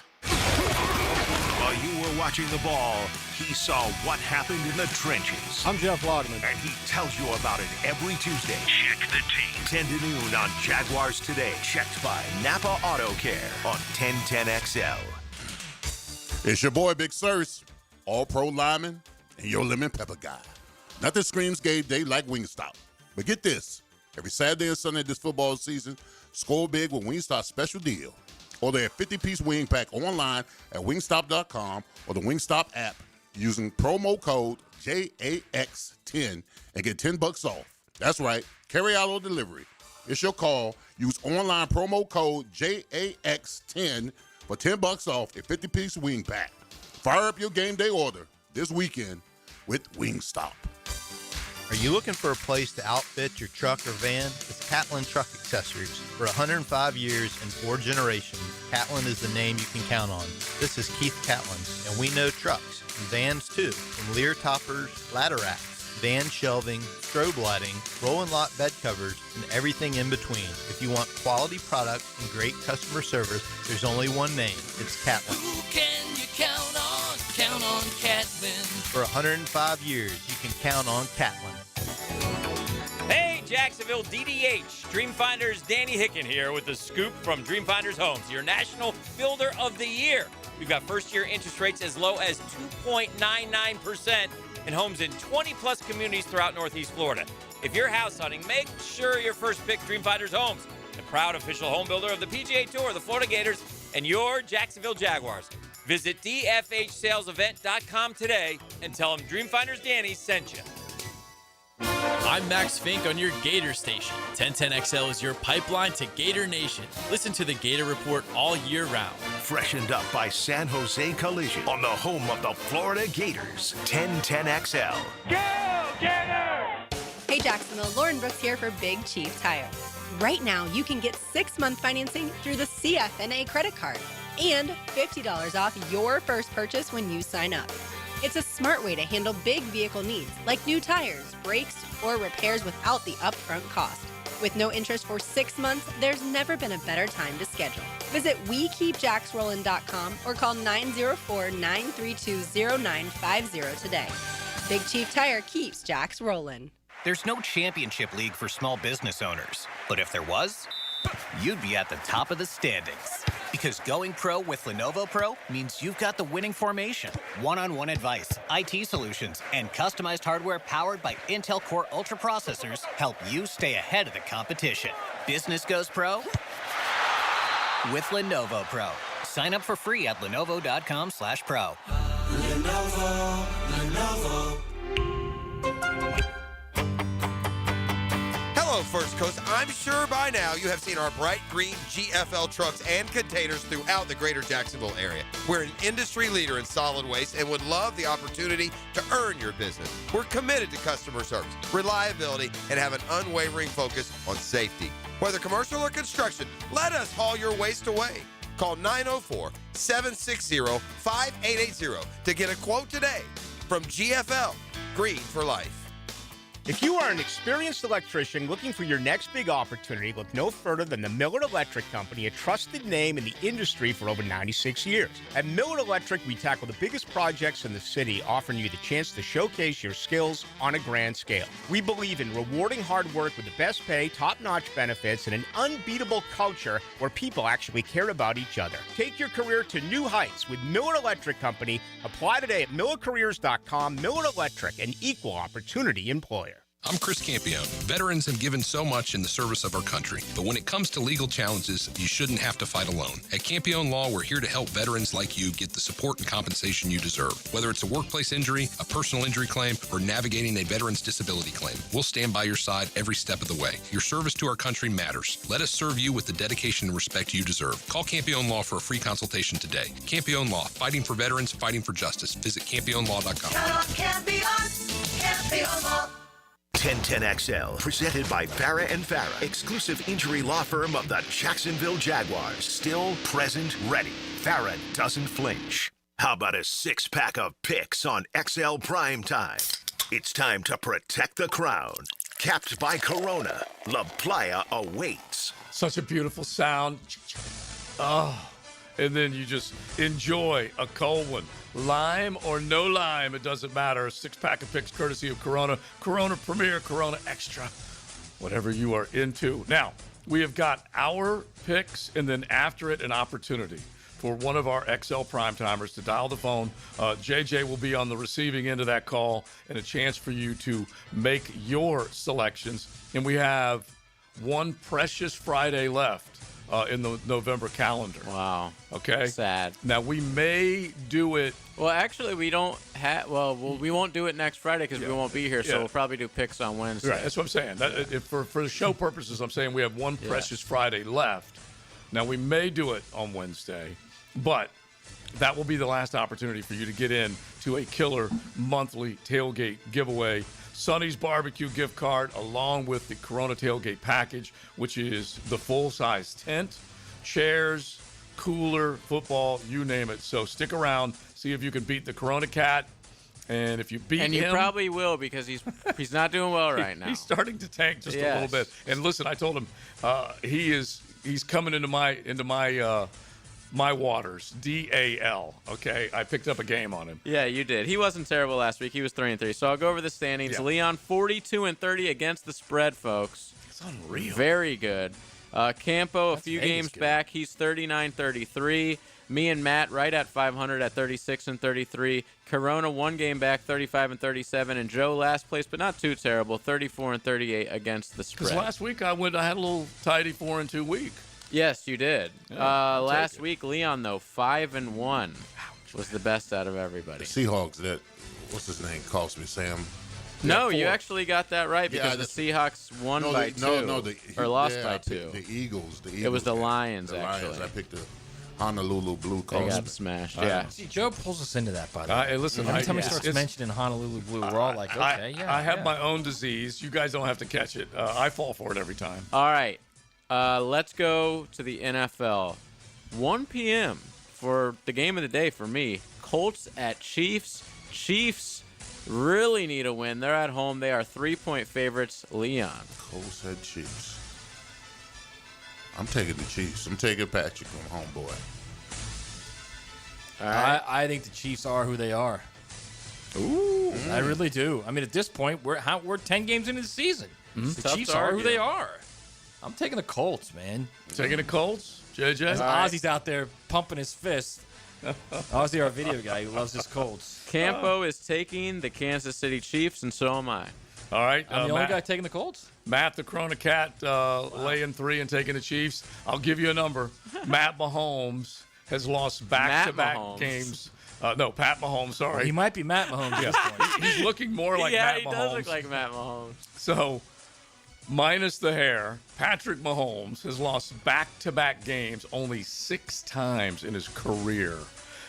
While you were watching the ball, he saw what happened in the trenches. I'm Jeff Logman. And he tells you about it every Tuesday. Check the tape. 10 to noon on Jaguars Today. Checked by Napa Auto Care on 1010XL. It's your boy, Big Sirs, all-pro lineman, and your lemon pepper guy. Nothing screams game day like Wingstop. But get this, every Saturday and Sunday this football season, score big with Wingstop's special deal. Or their 50-piece wing pack online at wingstop.com or the Wingstop app using promo code JAX10 and get $10 off. That's right, carry out or delivery. It's your call. Use online promo code JAX10 for $10 off a 50-piece wing pack. Fire up your game day order this weekend with Wingstop. Are you looking for a place to outfit your truck or van? It's Catlin Truck Accessories. For 105 years and 4 generations, Catlin is the name you can count on. This is Keith Catlin, and we know trucks and vans too, from Lear toppers, ladder racks, van shelving, strobe lighting, rolling lot bed covers, and everything in between. If you want quality products and great customer service, there's only one name. It's Catlin. Who can you count on? Count on Catlin. For 105 years, you can count on Catlin. Hey, Jacksonville DDH. Dreamfinders Danny Hicken here with the scoop from Dreamfinders Homes, your national builder of the year. We've got first-year interest rates as low as 2.99% and homes in 20-plus communities throughout Northeast Florida. If you're house hunting, make sure your first pick Dreamfinders Homes, the proud official home builder of the PGA Tour, the Florida Gators, and your Jacksonville Jaguars. Visit dfhsalesevent.com today and tell them Dreamfinders Danny sent you. I'm Max Fink on your Gator Station. 1010XL is your pipeline to Gator Nation. Listen to the Gator Report all year round. Freshened up by San Jose Collision on the home of the Florida Gators. 1010XL. Go, Gator! Hey Jacksonville, Lauren Brooks here for Big Chief Tire. Right now, you can get 6-month financing through the CFNA credit card and $50 off your first purchase when you sign up. It's a smart way to handle big vehicle needs like new tires, brakes, or repairs without the upfront cost. With no interest for 6 months, there's never been a better time to schedule. Visit WeKeepJacksRollin.com or call 904-932-0950 today. Big Chief Tire keeps Jacks rollin'. There's no championship league for small business owners, but if there was, you'd be at the top of the standings. Because going pro with Lenovo Pro means you've got the winning formation, one-on-one advice, IT solutions, and customized hardware powered by Intel Core Ultra processors help you stay ahead of the competition. Business goes pro with Lenovo Pro. Sign up for free at lenovo.com/pro. Lenovo. Hello, First Coast. I'm sure by now you have seen our bright green GFL trucks and containers throughout the greater Jacksonville area. We're an industry leader in solid waste and would love the opportunity to earn your business. We're committed to customer service, reliability, and have an unwavering focus on safety. Whether commercial or construction, let us haul your waste away. Call 904-760-5880 to get a quote today from GFL, Green for Life. If you are an experienced electrician looking for your next big opportunity, look no further than the Miller Electric Company, a trusted name in the industry for over 96 years. At Miller Electric, we tackle the biggest projects in the city, offering you the chance to showcase your skills on a grand scale. We believe in rewarding hard work with the best pay, top-notch benefits, and an unbeatable culture where people actually care about each other. Take your career to new heights with Miller Electric Company. Apply today at millercareers.com. Miller Electric, an equal opportunity employer. I'm Chris Campione. Veterans have given so much in the service of our country, but when it comes to legal challenges, you shouldn't have to fight alone. At Campione Law, we're here to help veterans like you get the support and compensation you deserve. Whether it's a workplace injury, a personal injury claim, or navigating a veteran's disability claim, we'll stand by your side every step of the way. Your service to our country matters. Let us serve you with the dedication and respect you deserve. Call Campione Law for a free consultation today. Campione Law, fighting for veterans, fighting for justice. Visit CampioneLaw.com. Count on Campione Law. 1010XL, presented by Farah and Farah, exclusive injury law firm of the Jacksonville Jaguars. Still present, ready. Farah doesn't flinch. How about a 6-pack of picks on XL Primetime? It's time to protect the crown. Capped by Corona, La Playa awaits. Such a beautiful sound. Oh, and then you just enjoy a cold one. Lime or no lime, it doesn't matter. A 6-pack of picks courtesy of Corona. Corona Premier, Corona Extra, whatever you are into. Now, we have got our picks, and then after it, an opportunity for one of our XL Primetimers to dial the phone. JJ will be on the receiving end of that call, and a chance for you to make your selections. And we have one precious Friday left in the November calendar. Wow. Okay. Sad. Now we may do it. Well, actually, we don't have. Well, we won't do it next Friday because we won't be here. So we'll probably do picks on Wednesday. Right. That's what I'm saying. For the show purposes, I'm saying we have one precious Friday left. Now we may do it on Wednesday, but that will be the last opportunity for you to get in to a killer monthly tailgate giveaway. Sonny's Barbecue gift card along with the Corona Tailgate package, which is the full-size tent, chairs, cooler, football, you name it. So stick around, see if you can beat the Corona Cat. And if you beat him... And you probably will because he's not doing well right now. He's starting to tank just a little bit. And listen, I told him he's coming into my waters, DAL, okay? I picked up a game on him. Yeah, you did. He wasn't terrible last week. He was 3-3. So I'll go over the standings. Yeah. Leon, 42-30 against the spread, folks. It's unreal. Very good. Campo, a few games back. He's 39-33. Me and Matt right at 500 at 36-33. Corona, one game back, 35-37. And Joe, last place, but not too terrible, 34-38 against the spread. Because last week I had a little tidy 4-2 week. Yes, you did. Yeah, last week, Leon, though, 5-1 was the best out of everybody. The Seahawks, what's his name, cost me, Sam. No, you actually got that right because the Seahawks won by 2. Or lost by 2. The Eagles. It was the Lions, actually. Lions. I picked Honolulu Blue They cost got me. smashed. I Yeah. know. See, Joe pulls us into that, by the way. Hey, listen, Every time he yeah. starts It's- mentioning Honolulu Blue, we're all like, okay, yeah. I have yeah. my own disease. You guys don't have to catch it. I fall for it every time. All right. Let's go to the NFL. 1 p.m. for the game of the day for me. Colts at Chiefs. Chiefs really need a win. They're at home. They are 3-point favorites. Leon. Colts at Chiefs. I'm taking the Chiefs. I'm taking Patrick from homeboy. All right. I think the Chiefs are who they are. Ooh. I really do. I mean, at this point, we're 10 games into the season. The Tough Chiefs to are who argue. they are. I'm taking the Colts, man. Taking the Colts, JJ. As All right. Ozzy's out there pumping his fist. Ozzy, our video guy, who loves his Colts. Campo is taking the Kansas City Chiefs, and so am I. All right. I'm the only Matt, guy taking the Colts. Matt, the Corona Cat, laying 3 and taking the Chiefs. I'll give you a number. Matt Mahomes has lost back-to-back Mahomes. games. No, Pat Mahomes, sorry. He might be Matt Mahomes at this point. He's looking more like yeah, Matt he Mahomes. does look like Matt Mahomes. So, minus the hair, Patrick Mahomes has lost back-to-back games only 6 times in his career.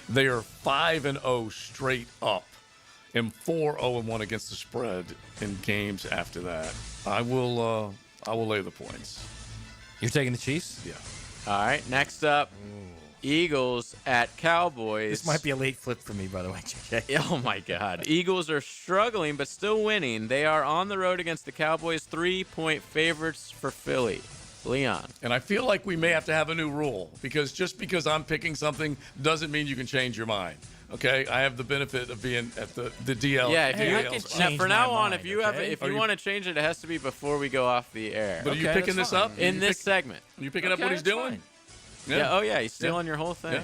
They are 5-0 straight up and 4-0-1 against the spread in games after that. I will lay the points. You're taking the Chiefs? Yeah. All right, next up, Eagles at Cowboys. This might be a late flip for me, by the way, JJ. Oh, my God. Eagles are struggling, but still winning. They are on the road against the Cowboys, 3-point favorites for Philly. Leon. And I feel like we may have to have a new rule because just because I'm picking something doesn't mean you can change your mind. Okay, I have the benefit of being at the DL. Yeah, if you, I can now, change for my now on, mind, if you have, okay? if you want to change it, it has to be before we go off the air. But are you Okay, picking that's this fine. up? In this segment. Are you picking up what he's that's doing? fine. Yeah. Oh yeah, he's stealing your whole thing.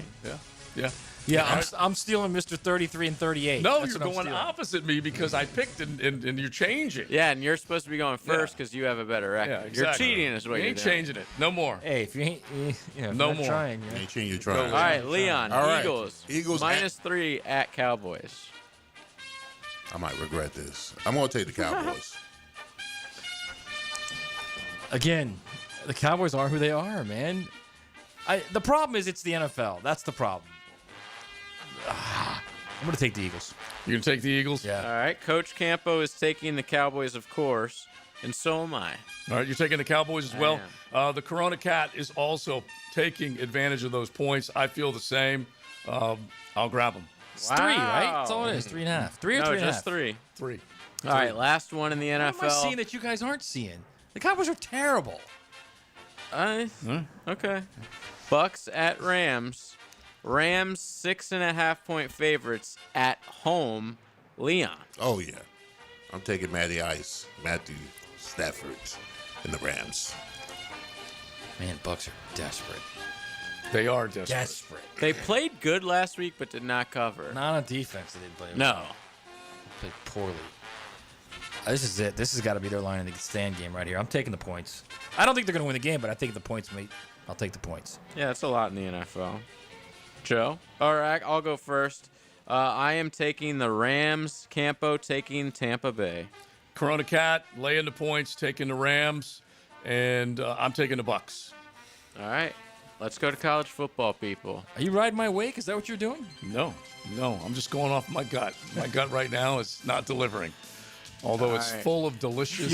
Yeah. Yeah, I'm stealing Mr. 33 and 38. No, That's you're what I'm going stealing. opposite me because I picked and you're changing. Yeah, and you're supposed to be going first because you have a better record. Yeah, exactly. You're cheating, is what You you're ain't doing. changing it. No more. Hey, if you ain't, if No you're not more. trying, Ain't cheating, you're trying. All right, Leon. All right. Eagles. Eagles -3 at Cowboys. I might regret this. I'm going to take the Cowboys. Again, the Cowboys are who they are, man. The problem is it's the NFL. That's the problem. I'm going to take the Eagles. You're going to take the Eagles? Yeah. All right, Coach Campo is taking the Cowboys, of course, and so am I. All right, you're taking the Cowboys as well. The Corona Cat is also taking advantage of those points. I feel the same. I'll grab them. It's 3, right? That's all it is. 3.5. 3 or No, 3.5? just 3. 3. All right, last one in the What am I NFL. seeing that you guys aren't seeing? The Cowboys are terrible. Okay. Bucks at Rams. Rams 6.5-point favorites at home. Leon. Oh, yeah. I'm taking Matthew Stafford and the Rams. Man, Bucks are desperate. They are desperate. Desperate. They played good last week, but did not cover. Not on defense. They didn't play. No. They played poorly. This is it. This has got to be their line in the stand game right here. I'm taking the points. I don't think they're going to win the game, but I think the points, mate. I'll take the points. Yeah, that's a lot in the NFL. Joe? All right, I'll go first. I am taking the Rams. Campo taking Tampa Bay. Corona Cat laying the points, taking the Rams, and I'm taking the Bucks. All right, let's go to college football, people. Are you riding my wake? Is that what you're doing? No, I'm just going off my gut. My gut right now is not delivering. Although it's right. full of delicious,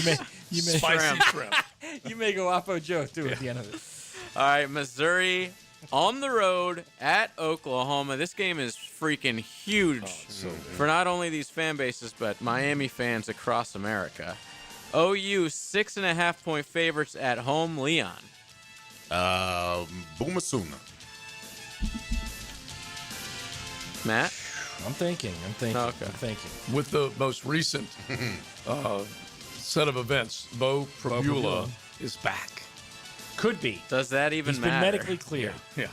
you may spicy shrimp. You may go Oppo Joe, too, at the end of it. All right, Missouri on the road at Oklahoma. This game is freaking huge for not only these fan bases, but Miami fans across America. OU 6.5-point favorites at home. Leon. Boomasuna. Matt? I'm thinking. Okay. I'm thinking. With the most recent set of events, Bo Prabula is back. Could be. Does that even He's matter? been medically cleared. Yeah.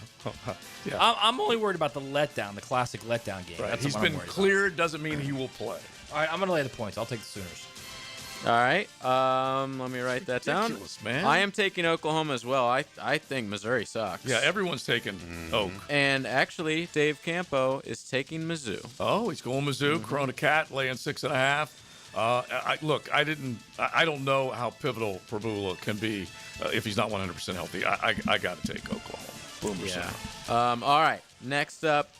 I'm only worried about the letdown, the classic letdown game. Right. That's He's what I'm been worried cleared, doesn't mean he will play. All right, I'm going to lay the points. I'll take the Sooners. All right. Let me write that down. Ridiculous, man. I am taking Oklahoma as well. I think Missouri sucks. Yeah, everyone's taking Oak. And actually, Dave Campo is taking Mizzou. Oh, he's going Mizzou. Corona Cat laying 6.5. I don't know how pivotal Prabula can be if he's not 100% healthy. I got to take Oklahoma. Boomer Yeah. Sooner. All right. Next up,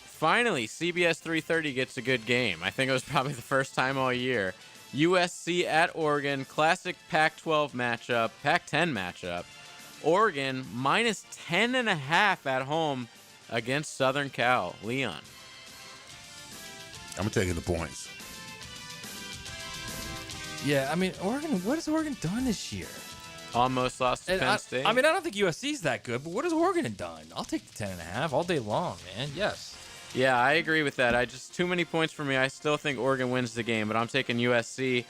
finally, CBS 330 gets a good game. I think it was probably the first time all year. USC at Oregon, classic Pac-12 matchup, Pac-10 matchup. Oregon minus 10.5 at home against Southern Cal. Leon. I'm taking the points. Yeah, I mean, Oregon. What has Oregon done this year? Almost lost to Penn State. I mean, I don't think USC's that good, but what has Oregon done? I'll take the 10.5 all day long, man. Yes. Yeah, I agree with that. I just too many points for me. I still think Oregon wins the game, but I'm taking USC.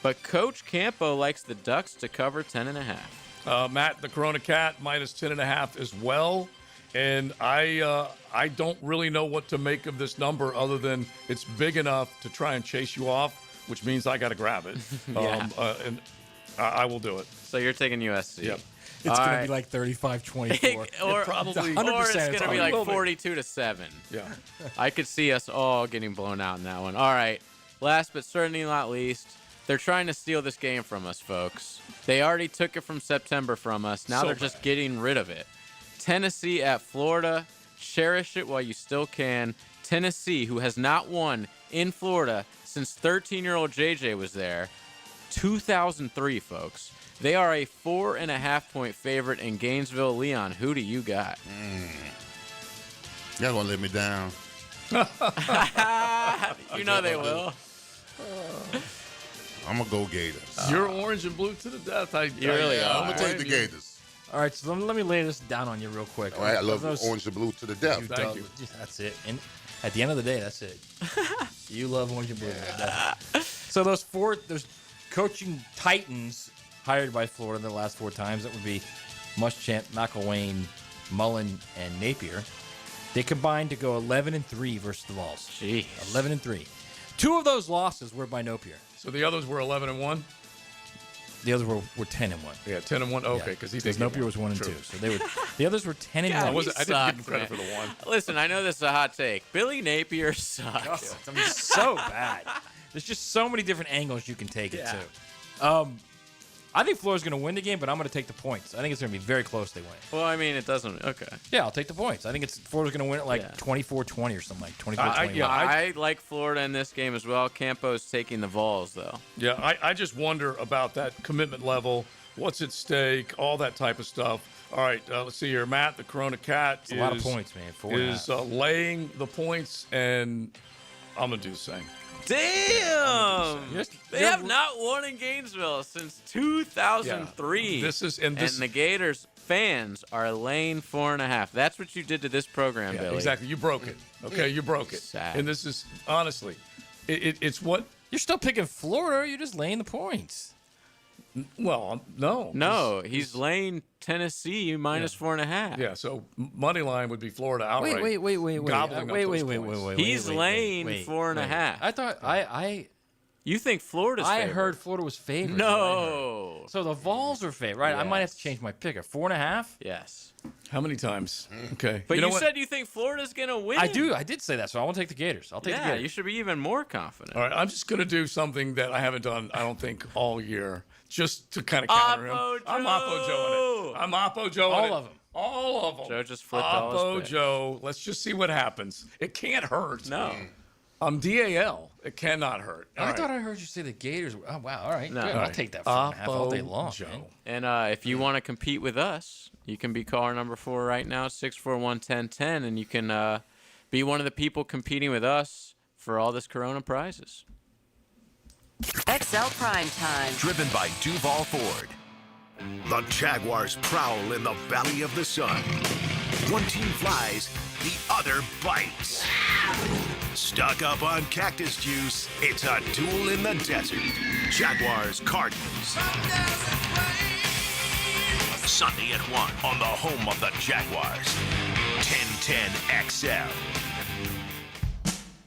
But Coach Campo likes the Ducks to cover 10.5. Matt, the Corona Cat minus 10.5 as well. And I don't really know what to make of this number other than it's big enough to try and chase you off, which means I got to grab it. Yeah. And I will do it. So you're taking USC. Yep. It's going to be like 35-24. or probably- or it's going to be like will be. 42-7. Yeah. I could see us all getting blown out in that one. All right. Last but certainly not least, they're trying to steal this game from us, folks. They already took it from September from us. Now So they're just bad. getting rid of it. Tennessee at Florida. Cherish it while you still can. Tennessee, who has not won in Florida since 13-year-old JJ was there. 2003, folks. They are a 4.5-point favorite in Gainesville. Leon, who do you got? Y'all gonna let me down. You know they will. I'm gonna go Gators. You're orange and blue to the death. You really are. I'm gonna take the Gators. All right, so let me lay this down on you real quick. All right, I love Those- orange and blue to the death. Thank you. That's it. And at the end of the day, that's it. You love orange and blue. So those coaching titans hired by Florida the last 4 times, that would be Muschamp, McElwain, Mullen, and Napier. They combined to go 11-3 versus the Vols. Jeez. 11-3. 2 of those losses were by Napier. So the others were 11-1. The others were 10-1. Yeah, 10-1. Okay, because he did. Napier was 1-2. So they were. The others were 10-1. I didn't give him Sucks, credit man. for the one. Listen, I know this is a hot take. Billy Napier sucks. I mean, so bad. There's just so many different angles you can take it to. I think Florida's going to win the game, but I'm going to take the points. I think it's going to be very close. They win. Well, I mean, it doesn't. Okay. Yeah, I'll take the points. I think Florida's going to win it like 24-20 or something, like 24-21. I like Florida in this game as well. Campo's taking the Vols, though. Yeah, I just wonder about that commitment level. What's at stake? All that type of stuff. All right, let's see here. Matt, the Corona Cat It's a lot of points, man. 4.5. is laying the points, and I'm going to do the same. Damn! They have not won in Gainesville since 2003. Yeah. This is and the Gators fans are laying 4.5. That's what you did to this program, Yeah, Billy. exactly. You broke it. Okay, you broke it. Sad. And this is honestly, it's what You're still picking Florida. Or you're just laying the points. Well, no. No, he's laying Tennessee minus 4.5. Yeah, so money line would be Florida outright. Wait. Gobbling up those points. He's laying 4.5. I thought You think Florida's I favored? heard Florida was favored. No. So the Vols are favored, right? I might have to change my pick. 4.5. Yes. How many times? Okay. But know you what? said you think Florida's going to win. I do. I did say that, so I want to take the Gators. I'll take the Yeah, Gators. you should be even more confident. All right, I'm just going to do something that I haven't done, I don't think, all year, just to kind of counter him. Oppo I'm Oppo Joe in it. I'm Oppo Joe in it. All of them. All of them. Joe just flipped all his Oppo picks. Joe. Let's just see what happens. It can't hurt. No. I'm DAL. It cannot hurt. All I right. thought I heard you say the Gators. Oh, wow. All right. No. Good. All I'll right. take that 4.5 all day Oppo long. Joe. Man. And if you want to compete with us, you can be caller number 4 right now, 641-1010, and you can be one of the people competing with us for all this Corona prizes. XL Prime Time. Driven by Duval Ford. The Jaguars prowl in the Valley of the Sun. One team flies, the other bites. Stock up on cactus juice. It's a duel in the desert. Jaguars Cardinals. Sunday at 1 on the home of the Jaguars. 1010 XL.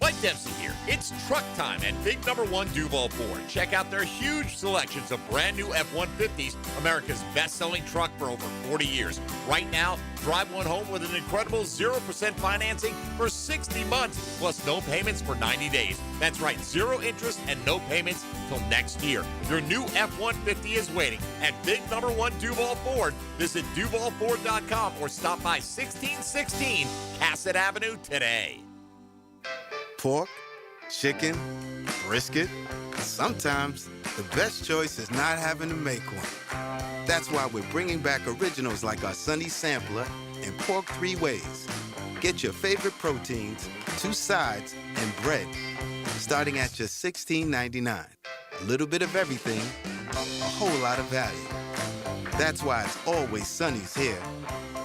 Mike Dempsey here. It's truck time at Big Number One Duval Ford. Check out their huge selections of brand new F-150s, America's best-selling truck for over 40 years. Right now, drive one home with an incredible 0% financing for 60 months, plus no payments for 90 days. That's right, zero interest and no payments till next year. Your new F-150 is waiting at Big Number One Duval Ford. Visit DuvalFord.com or stop by 1616 Cassett Avenue today. Pork, chicken, brisket. Sometimes the best choice is not having to make one. That's why we're bringing back originals like our Sunny Sampler and Pork 3 Ways. Get your favorite proteins, 2 sides, and bread, starting at just $16.99. A little bit of everything, a whole lot of value. That's why it's always Sunny's here.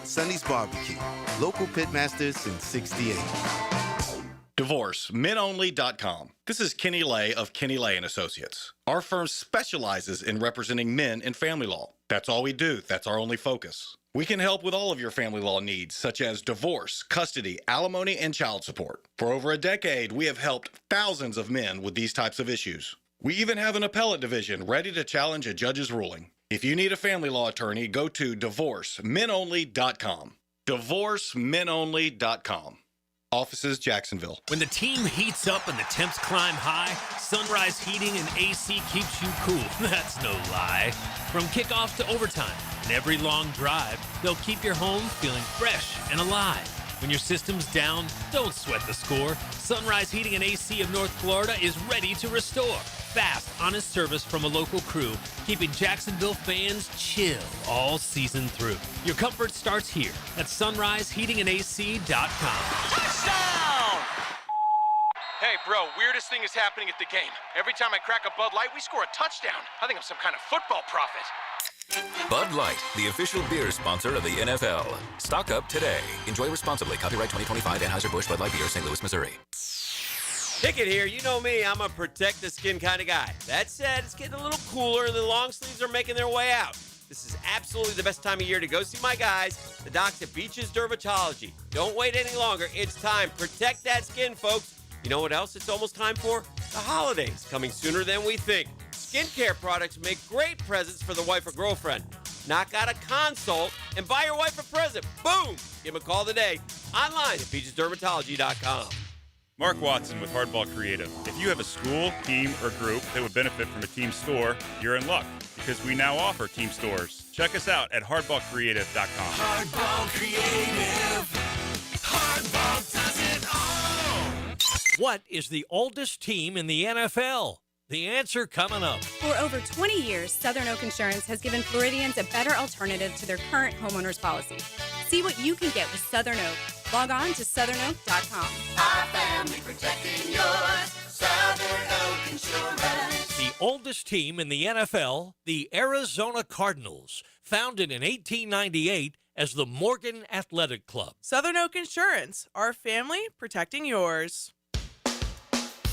Sunny's Barbecue, local pitmasters since '68. DivorceMenOnly.com. This is Kenny Lay of Kenny Lay & Associates. Our firm specializes in representing men in family law. That's all we do. That's our only focus. We can help with all of your family law needs, such as divorce, custody, alimony, and child support. For over a decade, we have helped thousands of men with these types of issues. We even have an appellate division ready to challenge a judge's ruling. If you need a family law attorney, go to DivorceMenOnly.com. DivorceMenOnly.com. Offices, Jacksonville. When the team heats up and the temps climb high, Sunrise Heating and AC keeps you cool. That's no lie. From kickoff to overtime and every long drive, they'll keep your home feeling fresh and alive. When your system's down, don't sweat the score. Sunrise Heating and AC of North Florida is ready to restore. Fast, honest service from a local crew, keeping Jacksonville fans chill all season through. Your comfort starts here at sunriseheatingandac.com. Touchdown! Hey, bro, weirdest thing is happening at the game. Every time I crack a Bud Light, we score a touchdown. I think I'm some kind of football prophet. Bud Light, the official beer sponsor of the NFL. Stock up today. Enjoy responsibly. Copyright 2025 Anheuser-Busch Bud Light Beer, St. Louis, Missouri. Pickett here. You know me. I'm a protect the skin kind of guy. That said, it's getting a little cooler and the long sleeves are making their way out. This is absolutely the best time of year to go see my guys, the docs at Beaches Dermatology. Don't wait any longer. It's time. Protect that skin, folks. You know what else it's almost time for? The holidays, coming sooner than we think. Skincare products make great presents for the wife or girlfriend. Knock out a consult and buy your wife a present. Boom! Give them a call today. Online at beachesdermatology.com. Mark Watson with Hardball Creative. If you have a school, team, or group that would benefit from a team store, you're in luck because we now offer team stores. Check us out at hardballcreative.com. Hardball Creative. Hardball does it all. What is the oldest team in the NFL? The answer coming up. For over 20 years, Southern Oak Insurance has given Floridians a better alternative to their current homeowners policy. See what you can get with Southern Oak. Log on to southernoak.com. Our family protecting yours. Southern Oak Insurance. The oldest team in the NFL, the Arizona Cardinals, founded in 1898 as the Morgan Athletic Club. Southern Oak Insurance, our family protecting yours.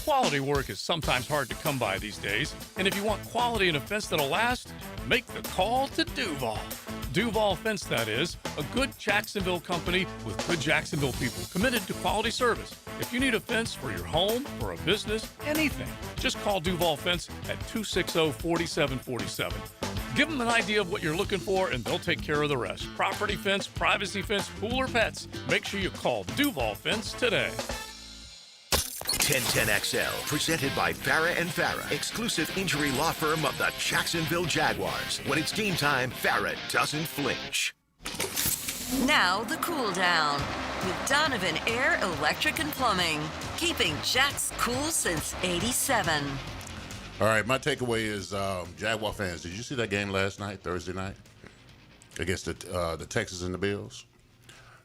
Quality work is sometimes hard to come by these days, and if you want quality in a fence that'll last, make the call to Duval. Duval Fence, that is, a good Jacksonville company with good Jacksonville people committed to quality service. If you need a fence for your home, for a business, anything, just call Duval Fence at 260-4747. Give them an idea of what you're looking for, and they'll take care of the rest. Property fence, privacy fence, pool, or pets. Make sure you call Duval Fence today. 1010XL, presented by Farah and Farah, exclusive injury law firm of the Jacksonville Jaguars. When it's game time, Farah doesn't flinch. Now the cool down with Donovan Air, Electric and Plumbing, keeping Jack's cool since '87. All right, my takeaway is Jaguar fans. Did you see that game last night, Thursday night, against the Texans and the Bills?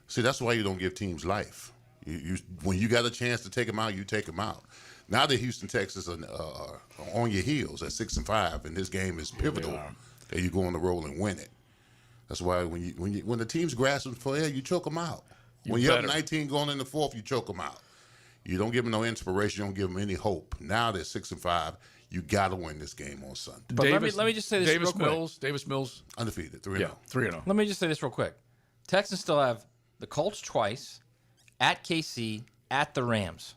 See, that's why you don't give teams life. You when you got a chance to take them out, you take them out. Now the Houston Texans are on your heels at 6-5, and this game is pivotal that you go on the roll and win it. That's why when the team's grasping for air, you choke them out. When you're up 19 going in the fourth, you choke them out. You don't give them no inspiration. You don't give them any hope. Now they're 6-5. You got to win this game on Sunday. But let me just say this real quick. Davis Mills. Undefeated, 3-0. Yeah, 3-0. Let me just say this real quick. Texans still have the Colts twice, at KC, at the Rams.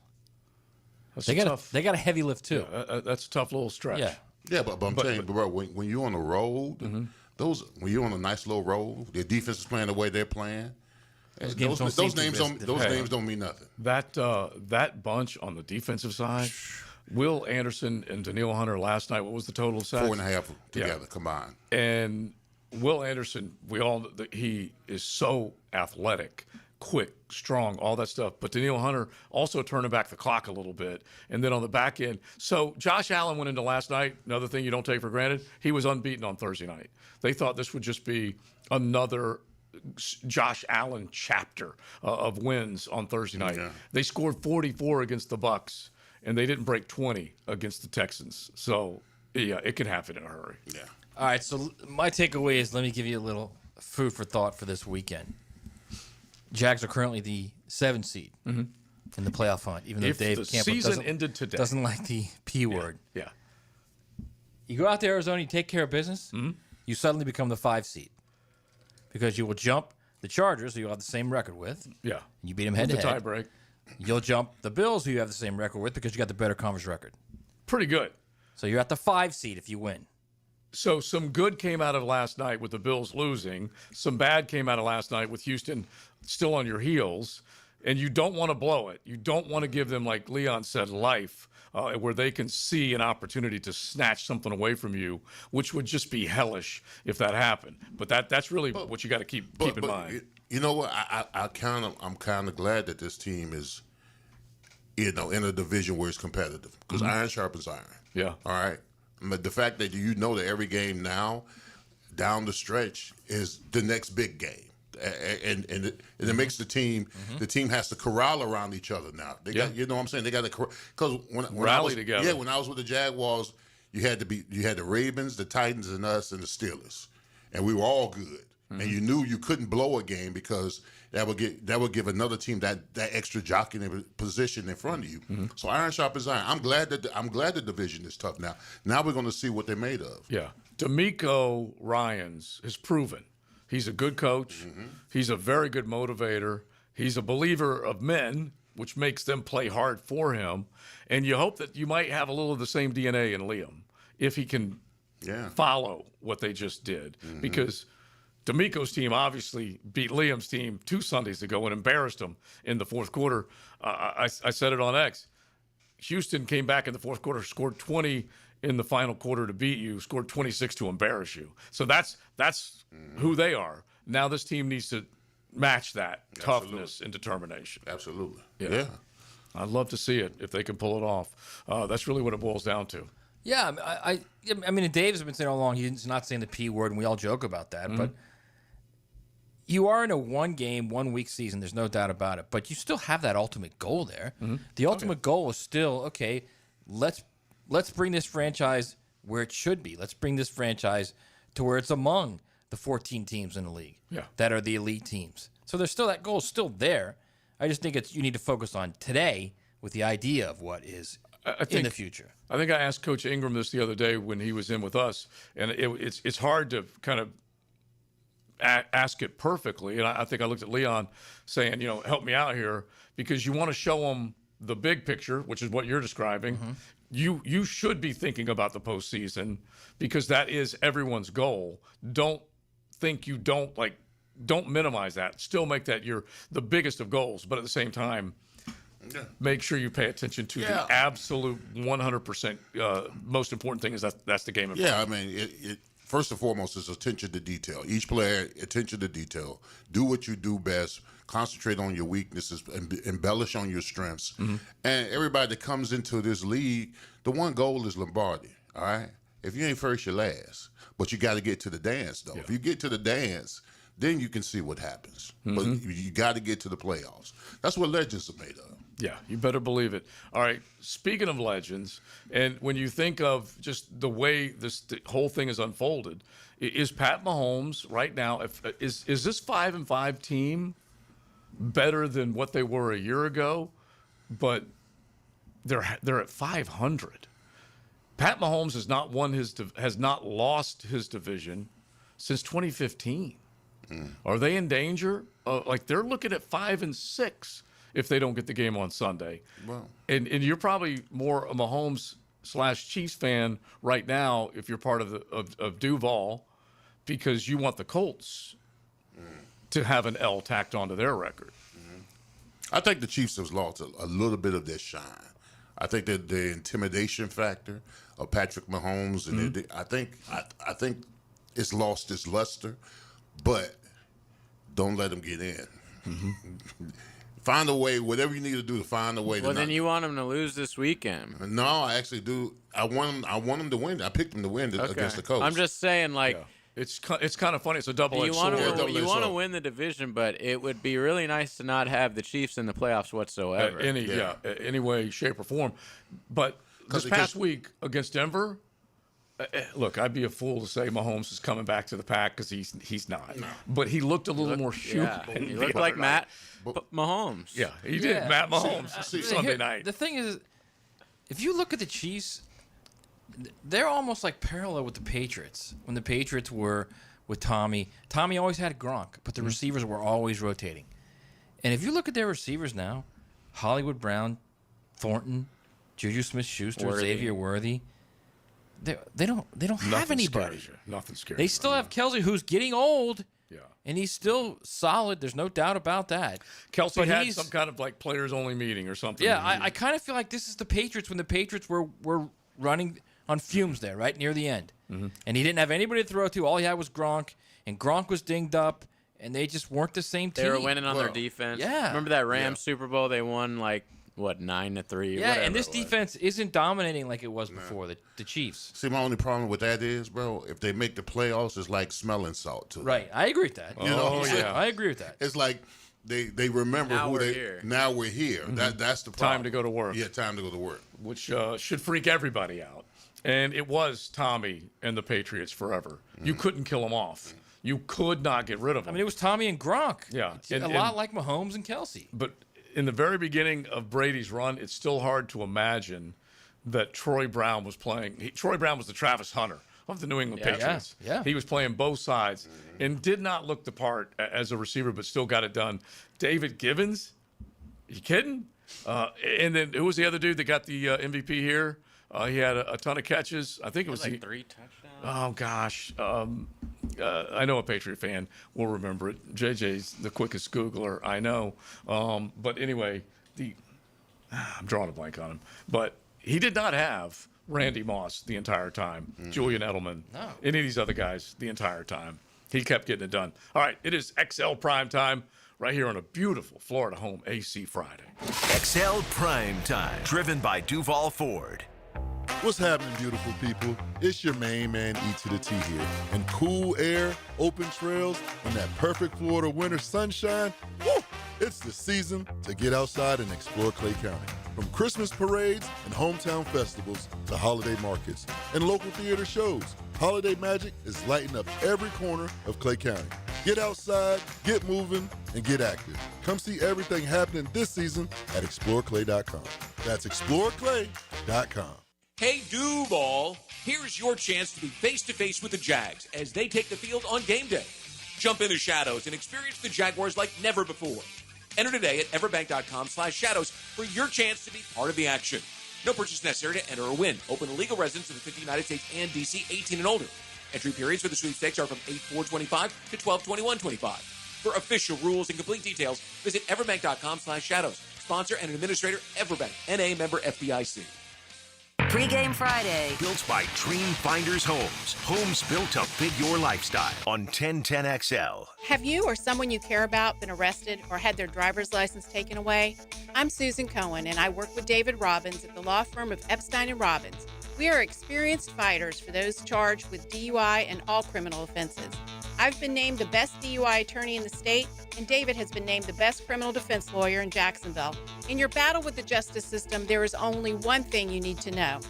They got a heavy lift too. Yeah, that's a tough little stretch. Yeah, but I'm telling you, bro, when you're on the road, when you're on a nice little road, the defense is playing the way they're playing. Those names don't mean nothing. That bunch on the defensive side, Will Anderson and Daniil Hunter last night. What was the total sacks? 4.5 together combined. And Will Anderson, he is so athletic, quick, strong, all that stuff. But Daniil Hunter also turning back the clock a little bit. And then on the back end, so Josh Allen went into last night. Another thing you don't take for granted, he was unbeaten on Thursday night. They thought this would just be another Josh Allen chapter of wins on Thursday night. Yeah. They scored 44 against the Bucs, and they didn't break 20 against the Texans. So, yeah, it can happen in a hurry. Yeah. All right, so my takeaway is, let me give you a little food for thought for this weekend. Jags are currently the 7th seed in the playoff hunt, even though Dave Campbell doesn't like the P word. Yeah. You go out to Arizona, you take care of business, you suddenly become the 5 seed. Because you will jump the Chargers, who you have the same record with. Yeah. You beat them head to head. The tie break. You'll jump the Bills, who you have the same record with, because you got the better conference record. Pretty good. So you're at the 5 seed if you win. So some good came out of last night with the Bills losing. Some bad came out of last night with Houston still on your heels. And you don't want to blow it. You don't want to give them, like Leon said, life, where they can see an opportunity to snatch something away from you, which would just be hellish if that happened. But that's really what you got to keep in mind. You know what? I'm kind of glad that this team is, in a division where it's competitive, because iron sharpens iron. Yeah. All right. But the fact that that every game now, down the stretch, is the next big game. And it makes the team. The team has to corral around each other now. They got, you know what I'm saying. They got to, because when rally together. Yeah, when I was with the Jaguars, you had the Ravens, the Titans, and us, and the Steelers, and we were all good. And you knew you couldn't blow a game because that would give another team that extra jockeying position in front of you. So iron sharpens iron. I'm glad the division is tough now. Now we're going to see what they're made of. Yeah, D'Amico Ryans has proven. He's a good coach. He's a very good motivator. He's a believer of men, which makes them play hard for him. And you hope that you might have a little of the same DNA in Liam if he can follow what they just did. Because D'Amico's team obviously beat Liam's team 2 Sundays ago and embarrassed him in the fourth quarter. I said it on X. Houston came back in the fourth quarter, scored 20 in the final quarter to beat you, scored 26 to embarrass you. So that's who they are. Now this team needs to match that toughness and determination. Absolutely. Yeah. I'd love to see it if they can pull it off. That's really what it boils down to. Yeah, I mean, Dave's been saying all along he's not saying the P word, and we all joke about that. But you are in a 1-week season. There's no doubt about it. But you still have that ultimate goal there. The ultimate goal is still, okay, let's bring this franchise where it should be. Let's bring this franchise to where it's among the 14 teams in the league that are the elite teams. So there's still that goal is still there. I just think you need to focus on today with the idea of what is in the future. I think I asked Coach Ingram this the other day when he was in with us, and it's hard to kind of ask it perfectly. And I think I looked at Leon saying, help me out here, because you want to show them the big picture, which is what you're describing. You should be thinking about the postseason because that is everyone's goal. Don't think don't minimize that. Still make that the biggest of goals, but at the same time, make sure you pay attention to the absolute 100% most important thing is that's the game of I mean, it first and foremost is attention to detail. Each player, attention to detail. Do what you do best. Concentrate on your weaknesses and embellish on your strengths. And everybody that comes into this league, the one goal is Lombardi, all right? If you ain't first, you're last. But you got to get to the dance, though. If you get to the dance, then you can see what happens. But you got to get to the playoffs. That's what legends are made of. Yeah, you better believe it. All right, speaking of legends, and when you think of just the way the whole thing is unfolded, is Pat Mahomes right now, is this 5-5 team better than what they were a year ago? But they're at 500. Pat Mahomes has not lost his division since 2015. Are they in danger? They're looking at 5-6. if they don't get the game on Sunday. Well, and you're probably more a Mahomes/Chiefs fan right now if you're part of Duval, because you want the Colts to have an L tacked onto their record. I think the Chiefs have lost a little bit of their shine. I think that the intimidation factor of Patrick Mahomes, and I think it's lost its luster. But don't let them get in. Find a way, whatever you need to do to find a way. Well, then you want them to lose this weekend. No, I actually do. I want them to win. I picked them to win against the Colts. I'm just saying, like. Yeah. It's kind of funny. It's a double-edged sword. You want to win the division, but it would be really nice to not have the Chiefs in the playoffs whatsoever. Any way, shape, or form. But this past week against Denver, look, I'd be a fool to say Mahomes is coming back to the pack because he's not. No. But he looked a little more shootable. He looked like Matt Mahomes. Yeah, he did. Matt Mahomes Sunday night. The thing is, if you look at the Chiefs, they're almost like parallel with the Patriots. When the Patriots were with Tommy always had Gronk, but the receivers were always rotating. And if you look at their receivers now, Hollywood Brown, Thornton, Juju Smith-Schuster, Xavier Worthy, they don't have anybody. Nothing scary. They still have Kelsey, who's getting old. Yeah. And he's still solid. There's no doubt about that. Kelsey had some kind of like players only meeting or something. Yeah, I kind of feel like this is the Patriots when the Patriots were running on fumes there, right near the end. And he didn't have anybody to throw to. All he had was Gronk, and Gronk was dinged up, and they just weren't the same team. They were winning on their defense. Yeah. Remember that Rams Super Bowl? They won like, what, 9-3? Yeah, and this defense isn't dominating like it was before, the Chiefs. See, my only problem with that is, bro, if they make the playoffs, it's like smelling salt to them. Right, I agree with that. You know, I agree with that. It's like they remember now who we're they. Here. Now we're here. That's the problem. Time to go to work. Yeah, time to go to work. Which should freak everybody out. And it was Tommy and the Patriots forever. You couldn't kill them off. You could not get rid of them. I mean, it was Tommy and Gronk. Yeah. It's a lot like Mahomes and Kelsey. But in the very beginning of Brady's run, it's still hard to imagine that Troy Brown was playing. Troy Brown was the Travis Hunter of the New England Patriots. Yeah. He was playing both sides and did not look the part as a receiver, but still got it done. David Givens? You kidding? And then who was the other dude that got the MVP here? He had a ton of catches. I think it was like 3 touchdowns. Oh gosh, I know a Patriot fan will remember it. JJ's the quickest Googler I know. But anyway, I'm drawing a blank on him. But he did not have Randy Moss the entire time, Julian Edelman, any of these other guys the entire time. He kept getting it done. All right, it is XL Prime Time right here on a beautiful Florida home AC Friday. XL Prime Time, driven by Duval Ford. What's happening, beautiful people? It's your main man, E to the T here. And cool air, open trails, and that perfect Florida winter sunshine, woo! It's the season to get outside and explore Clay County. From Christmas parades and hometown festivals to holiday markets and local theater shows, holiday magic is lighting up every corner of Clay County. Get outside, get moving, and get active. Come see everything happening this season at exploreclay.com. That's exploreclay.com. Hey, Duval, here's your chance to be face-to-face with the Jags as they take the field on game day. Jump in the shadows and experience the Jaguars like never before. Enter today at everbank.com/shadows for your chance to be part of the action. No purchase necessary to enter or win. Open to legal residents of the 50 United States and D.C., 18 and older. Entry periods for the sweepstakes are from 8/4/25 to 12/21/25. For official rules and complete details, visit everbank.com/shadows. Sponsor and administrator, Everbank, N.A. member FDIC. Pre-Game Friday. Built by Dream Finders Homes. Homes built to fit your lifestyle on 1010XL. Have you or someone you care about been arrested or had their driver's license taken away? I'm Susan Cohen, and I work with David Robbins at the law firm of Epstein & Robbins. We are experienced fighters for those charged with DUI and all criminal offenses. I've been named the best DUI attorney in the state, and David has been named the best criminal defense lawyer in Jacksonville. In your battle with the justice system, there is only one thing you need to know.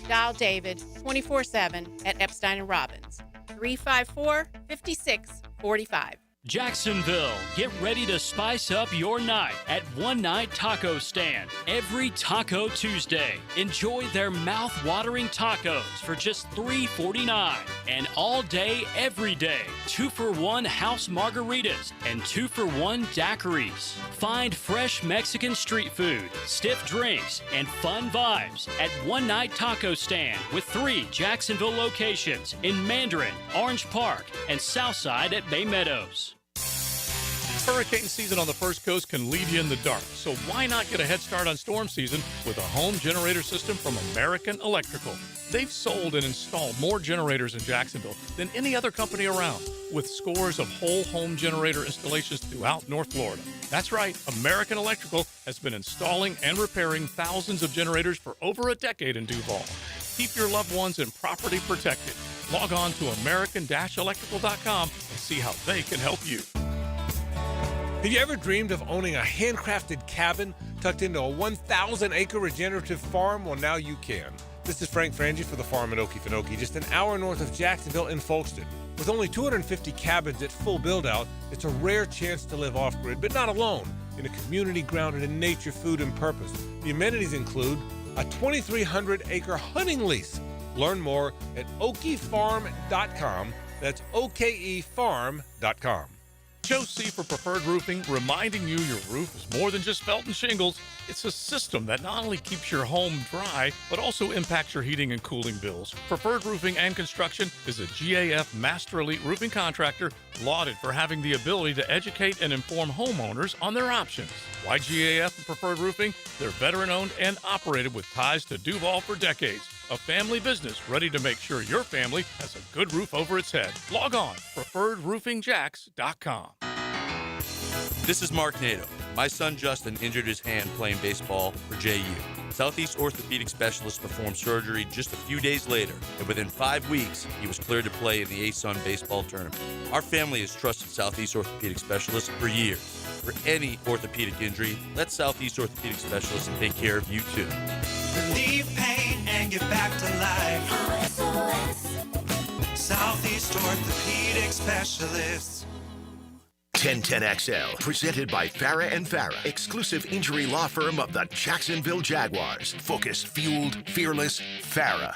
Dial David 24/7 at Epstein & Robbins, 354-5645. Jacksonville, get ready to spice up your night at One Night Taco Stand every Taco Tuesday. Enjoy their mouth-watering tacos for just $3.49. and all day, every day. 2-for-1 house margaritas and 2-for-1 daiquiris. Find fresh Mexican street food, stiff drinks, and fun vibes at One Night Taco Stand with 3 Jacksonville locations in Mandarin, Orange Park, and Southside at Bay Meadows. Hurricane season on the First Coast can leave you in the dark, so why not get a head start on storm season with a home generator system from American Electrical? They've sold and installed more generators in Jacksonville than any other company around, with scores of whole home generator installations throughout North Florida. That's right, American Electrical has been installing and repairing thousands of generators for over a decade in Duval. Keep your loved ones and property protected. Log on to american-electrical.com and see how they can help you. Have you ever dreamed of owning a handcrafted cabin tucked into a 1,000-acre regenerative farm? Well, now you can. This is Frank Frangie for the farm at Okefenokee, just an hour north of Jacksonville in Folkestone. With only 250 cabins at full build-out, it's a rare chance to live off-grid, but not alone, in a community grounded in nature, food, and purpose. The amenities include a 2,300-acre hunting lease. Learn more at okefarm.com. That's okefarm.com. Joe C. for Preferred Roofing, reminding you your roof is more than just felt and shingles. It's a system that not only keeps your home dry, but also impacts your heating and cooling bills. Preferred Roofing and Construction is a GAF Master Elite roofing contractor lauded for having the ability to educate and inform homeowners on their options. Why GAF and Preferred Roofing? They're veteran-owned and operated with ties to Duval for decades. A family business ready to make sure your family has a good roof over its head. Log on, preferredroofingjacks.com. This is Mark Nato. My son Justin injured his hand playing baseball for JU. Southeast Orthopedic Specialist performed surgery just a few days later, and within 5 weeks, he was cleared to play in the ASUN baseball tournament. Our family has trusted Southeast Orthopedic Specialist for years. For any orthopedic injury, let Southeast Orthopedic Specialist take care of you too. Relieve pain and get back to life. SOS. Southeast Orthopedic Specialists. 1010XL, presented by Farah and Farah, exclusive injury law firm of the Jacksonville Jaguars. Focused, fueled, fearless, Farah.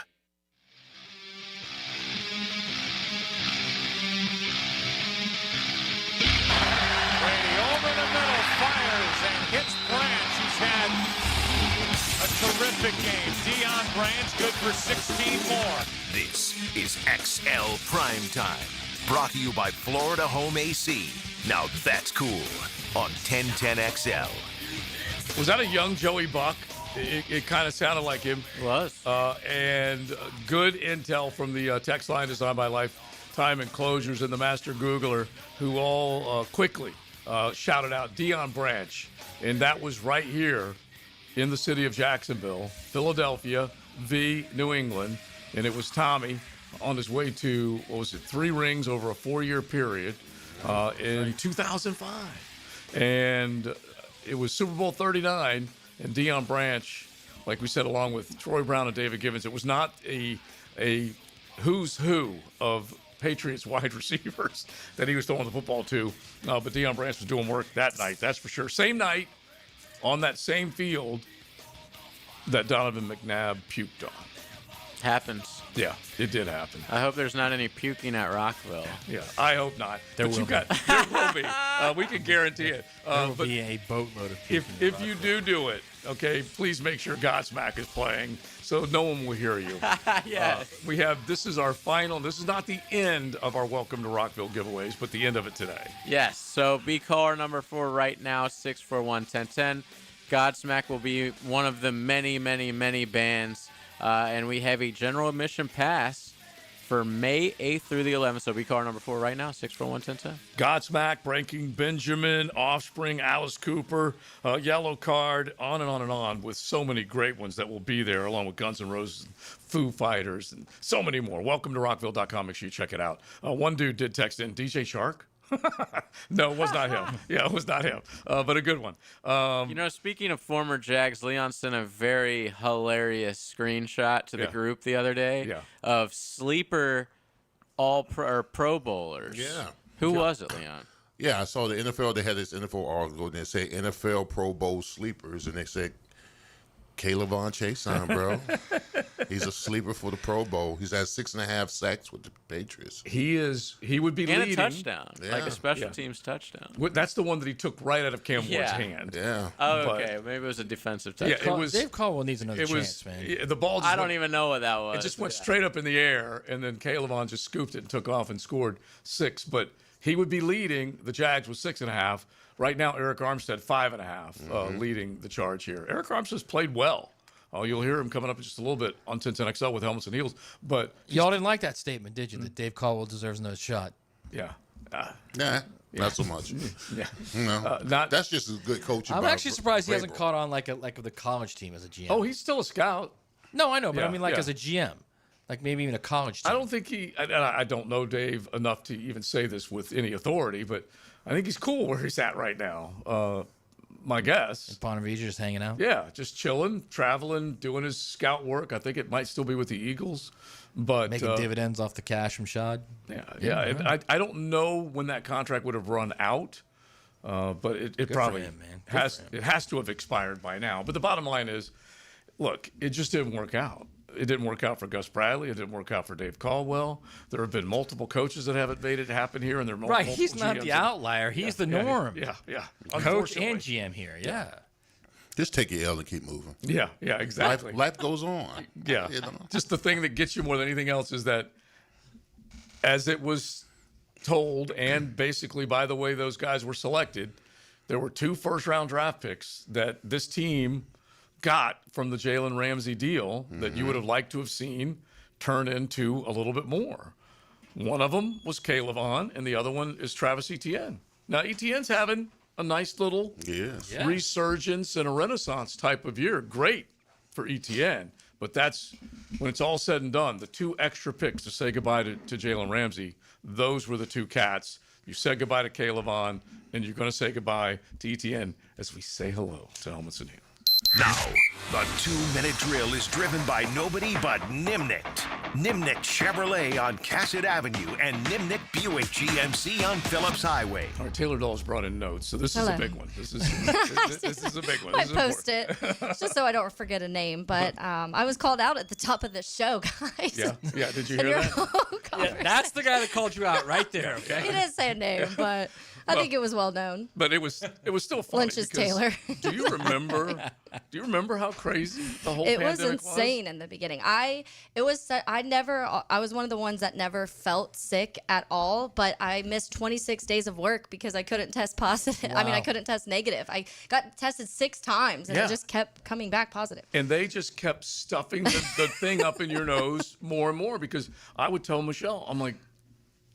Brady over the middle, fires and hits Branch. He's had a terrific game. Deion Branch, good for 16 more. This is XL Primetime, brought to you by Florida Home AC. Now that's cool on 1010XL. Was that a young Joey Buck? It kind of sounded like him. It was. And good intel from the text line designed by Lifetime Enclosures and the Master Googler, who all quickly shouted out Deion Branch. And that was right here in the city of Jacksonville, Philadelphia v. New England. And it was Tommy on his way to, 3 rings over a 4-year period. In 2005. And it was Super Bowl 39, and Deion Branch, like we said, along with Troy Brown and David Givens, it was not a who's who of Patriots wide receivers that he was throwing the football to, but Deion Branch was doing work that night, that's for sure. Same night, on that same field that Donovan McNabb puked on. Happens. Yeah, it did happen. I hope there's not any puking at Rockville. Yeah, I hope not. There but will there will be. We can guarantee it. There will be a boatload of puking. If you do it, okay, please make sure Godsmack is playing so no one will hear you. Yes. This is our final. This is not the end of our Welcome to Rockville giveaways, but the end of it today. Yes. So be caller number 4 right now, 641-1010. Godsmack will be one of the many, many, many bands. And we have a general admission pass for May 8th through the 11th. So be caller number 4 right now, 641-1010. Godsmack, Breaking Benjamin, Offspring, Alice Cooper, Yellow Card, on and on and on, with so many great ones that will be there, along with Guns N' Roses, Foo Fighters, and so many more. Welcome to Rockville.com. Make sure you check it out. One dude did text in, DJ Shark? No, it was not him. Yeah, it was not him, but a good one. Speaking of former Jags, Leon sent a very hilarious screenshot to the group the other day of sleeper Pro Bowlers. Yeah. Who was it, Leon? Yeah, I saw the NFL. They had this NFL article, and they say NFL Pro Bowl sleepers, and they said Kayvon Chason, bro. He's a sleeper for the Pro Bowl. He's had 6.5 sacks with the Patriots. He would be and leading. a touchdown, Yeah. like a special teams touchdown. That's the one that he took right out of Cam Ward's hand. Yeah. Oh, But- okay. Maybe it was a defensive touchdown. Yeah, it was. Dave Caldwell needs another chance, man. The ball. Just I don't went- even know what that was. It just went straight up in the air, and then Kayvon just scooped it and took off and scored 6. But he would be leading the Jags with 6.5. Right now, Eric Armstead 5.5, leading the charge here. Eric Armstead's played well. Oh, you'll hear him coming up in just a little bit on 1010XL with Helmets and Heels. But Y'all didn't like that statement, did you? That Dave Caldwell deserves another shot. Yeah. Nah, not so much. Yeah. No, that's just as good coaching. I'm by actually surprised he Vrabel. hasn't caught on like the college team as a GM. Oh, he's still a scout. No, I know, but I Yeah, mean like yeah. as a GM. Like maybe even a college team. I don't think I don't know Dave enough to even say this with any authority, but I think he's cool where he's at right now. My guess. In Ponte Vedra just hanging out? Yeah, just chilling, traveling, doing his scout work. I think it might still be with the Eagles, but Making dividends off the cash from Shad. Yeah. And I don't know when that contract would have run out, but it probably him, man. Good for him. has to have expired by now. But the bottom line is, look, it just didn't work out. It didn't work out for Gus Bradley. It didn't work out for Dave Caldwell. There have been multiple coaches that haven't made it happen here, and there are multiple Right, he's not GMs the outlier. He's the norm. Yeah. Coach and Unfortunately. GM here. Yeah. Just take your L and keep moving. Yeah, exactly. Life goes on. Yeah. You know? Just the thing that gets you more than anything else is that as it was told, and basically by the way those guys were selected, there were 2 first-round draft picks that this team got from the Jalen Ramsey deal that you would have liked to have seen turn into a little bit more. One of them was Kayvon, and the other one is Travis Etienne. Now, Etienne's having a nice little resurgence and a renaissance type of year. Great for Etienne, but that's when it's all said and done. The 2 extra picks to say goodbye to Jalen Ramsey, those were the 2 cats. You said goodbye to Kayvon, and you're going to say goodbye to Etienne as we say hello to Helmets and Heels. Now, the 2-minute drill is driven by nobody but Nimnicht. Nimnicht Chevrolet on Cassett Avenue and Nimnicht Buick GMC on Phillips Highway. All right, Taylor Doll's brought in notes, so this is a Hello. big one. This is a big one. I This is post important. it just so I don't forget a name, but I was called out at the top of the show, guys. Yeah. Did you And hear your that? whole conversation. That's the guy that called you out right there, He okay? didn't say a name, but I think it was well known. But it was still funny. Lynch's because Taylor. Do you remember how crazy the whole It was pandemic insane in the beginning. I was one of the ones that never felt sick at all, but I missed 26 days of work because I couldn't test positive. I mean, I Wow. couldn't test negative. I got tested 6 times and Yeah. it just kept coming back positive. And they just kept stuffing the thing up in your nose more and more because I would tell Michelle, I'm like,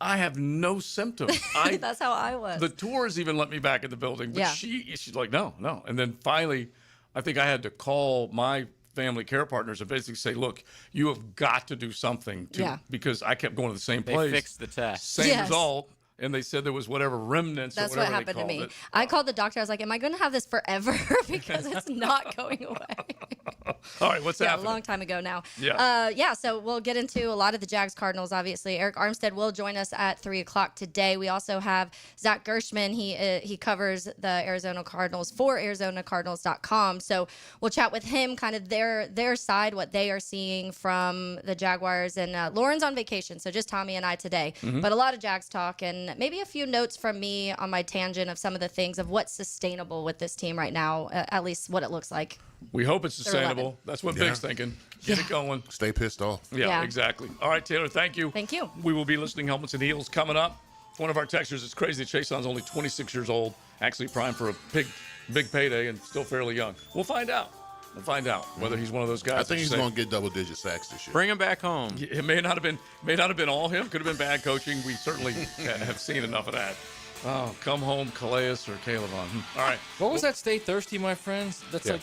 I have no symptoms. That's how I was. The tours even let me back in the building, but Yeah. she's like, no. And then finally, I think I had to call my family care partners and basically say, look, you have got to do something because I kept going to the same They place. fixed the test. Same Yes. result. And they said there was whatever remnants That's or what whatever happened to me. It. I called the doctor. I was like, am I going to have this forever? Because it's not going away. All right, what's Yeah, a happening? long time ago now. Yeah. So we'll get into a lot of the Jags Cardinals, obviously. Eric Armstead will join us at 3 o'clock today. We also have Zach Gershman. He covers the Arizona Cardinals for ArizonaCardinals.com. So we'll chat with him, kind of their side, what they are seeing from the Jaguars. And Lauren's on vacation, so just Tommy and I today. Mm-hmm. But a lot of Jags talk and maybe a few notes from me on my tangent of some of the things of what's sustainable with this team right now, at least what it looks like. We hope it's They're sustainable. 11. That's what Big's thinking. Get it going. Stay pissed off. Yeah, exactly. All right, Taylor, thank you. Thank you. We will be listening Helmets and Heels coming up. One of our texters, it's crazy that Chason's only 26 years old, actually primed for a big payday and still fairly young. We'll find out. Whether he's one of those guys. I think he's going to get double-digit sacks this year. Bring him back home. It may not have been all him. Could have been bad coaching. We certainly have seen enough of that. Oh, come home, Calais or Kayvon. All right. What was that? Stay thirsty, my friends? That's Yeah. like,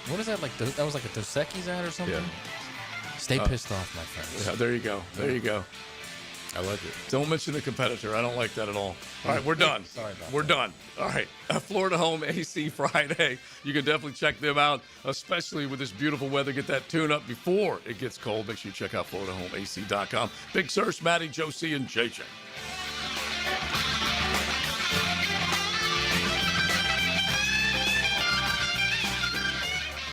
what is that? Like, that was like a Dos Equis ad or something? Yeah. Stay pissed off, my friends. Yeah, there you go. I like it. Don't mention the competitor. I don't like that at all. All right, we're done. Sorry about We're done. All right. Florida Home AC Friday. You can definitely check them out, especially with this beautiful weather. Get that tune up before it gets cold. Make sure you check out FloridaHomeAC.com. Big Sirs, Maddie, Josie, and JJ.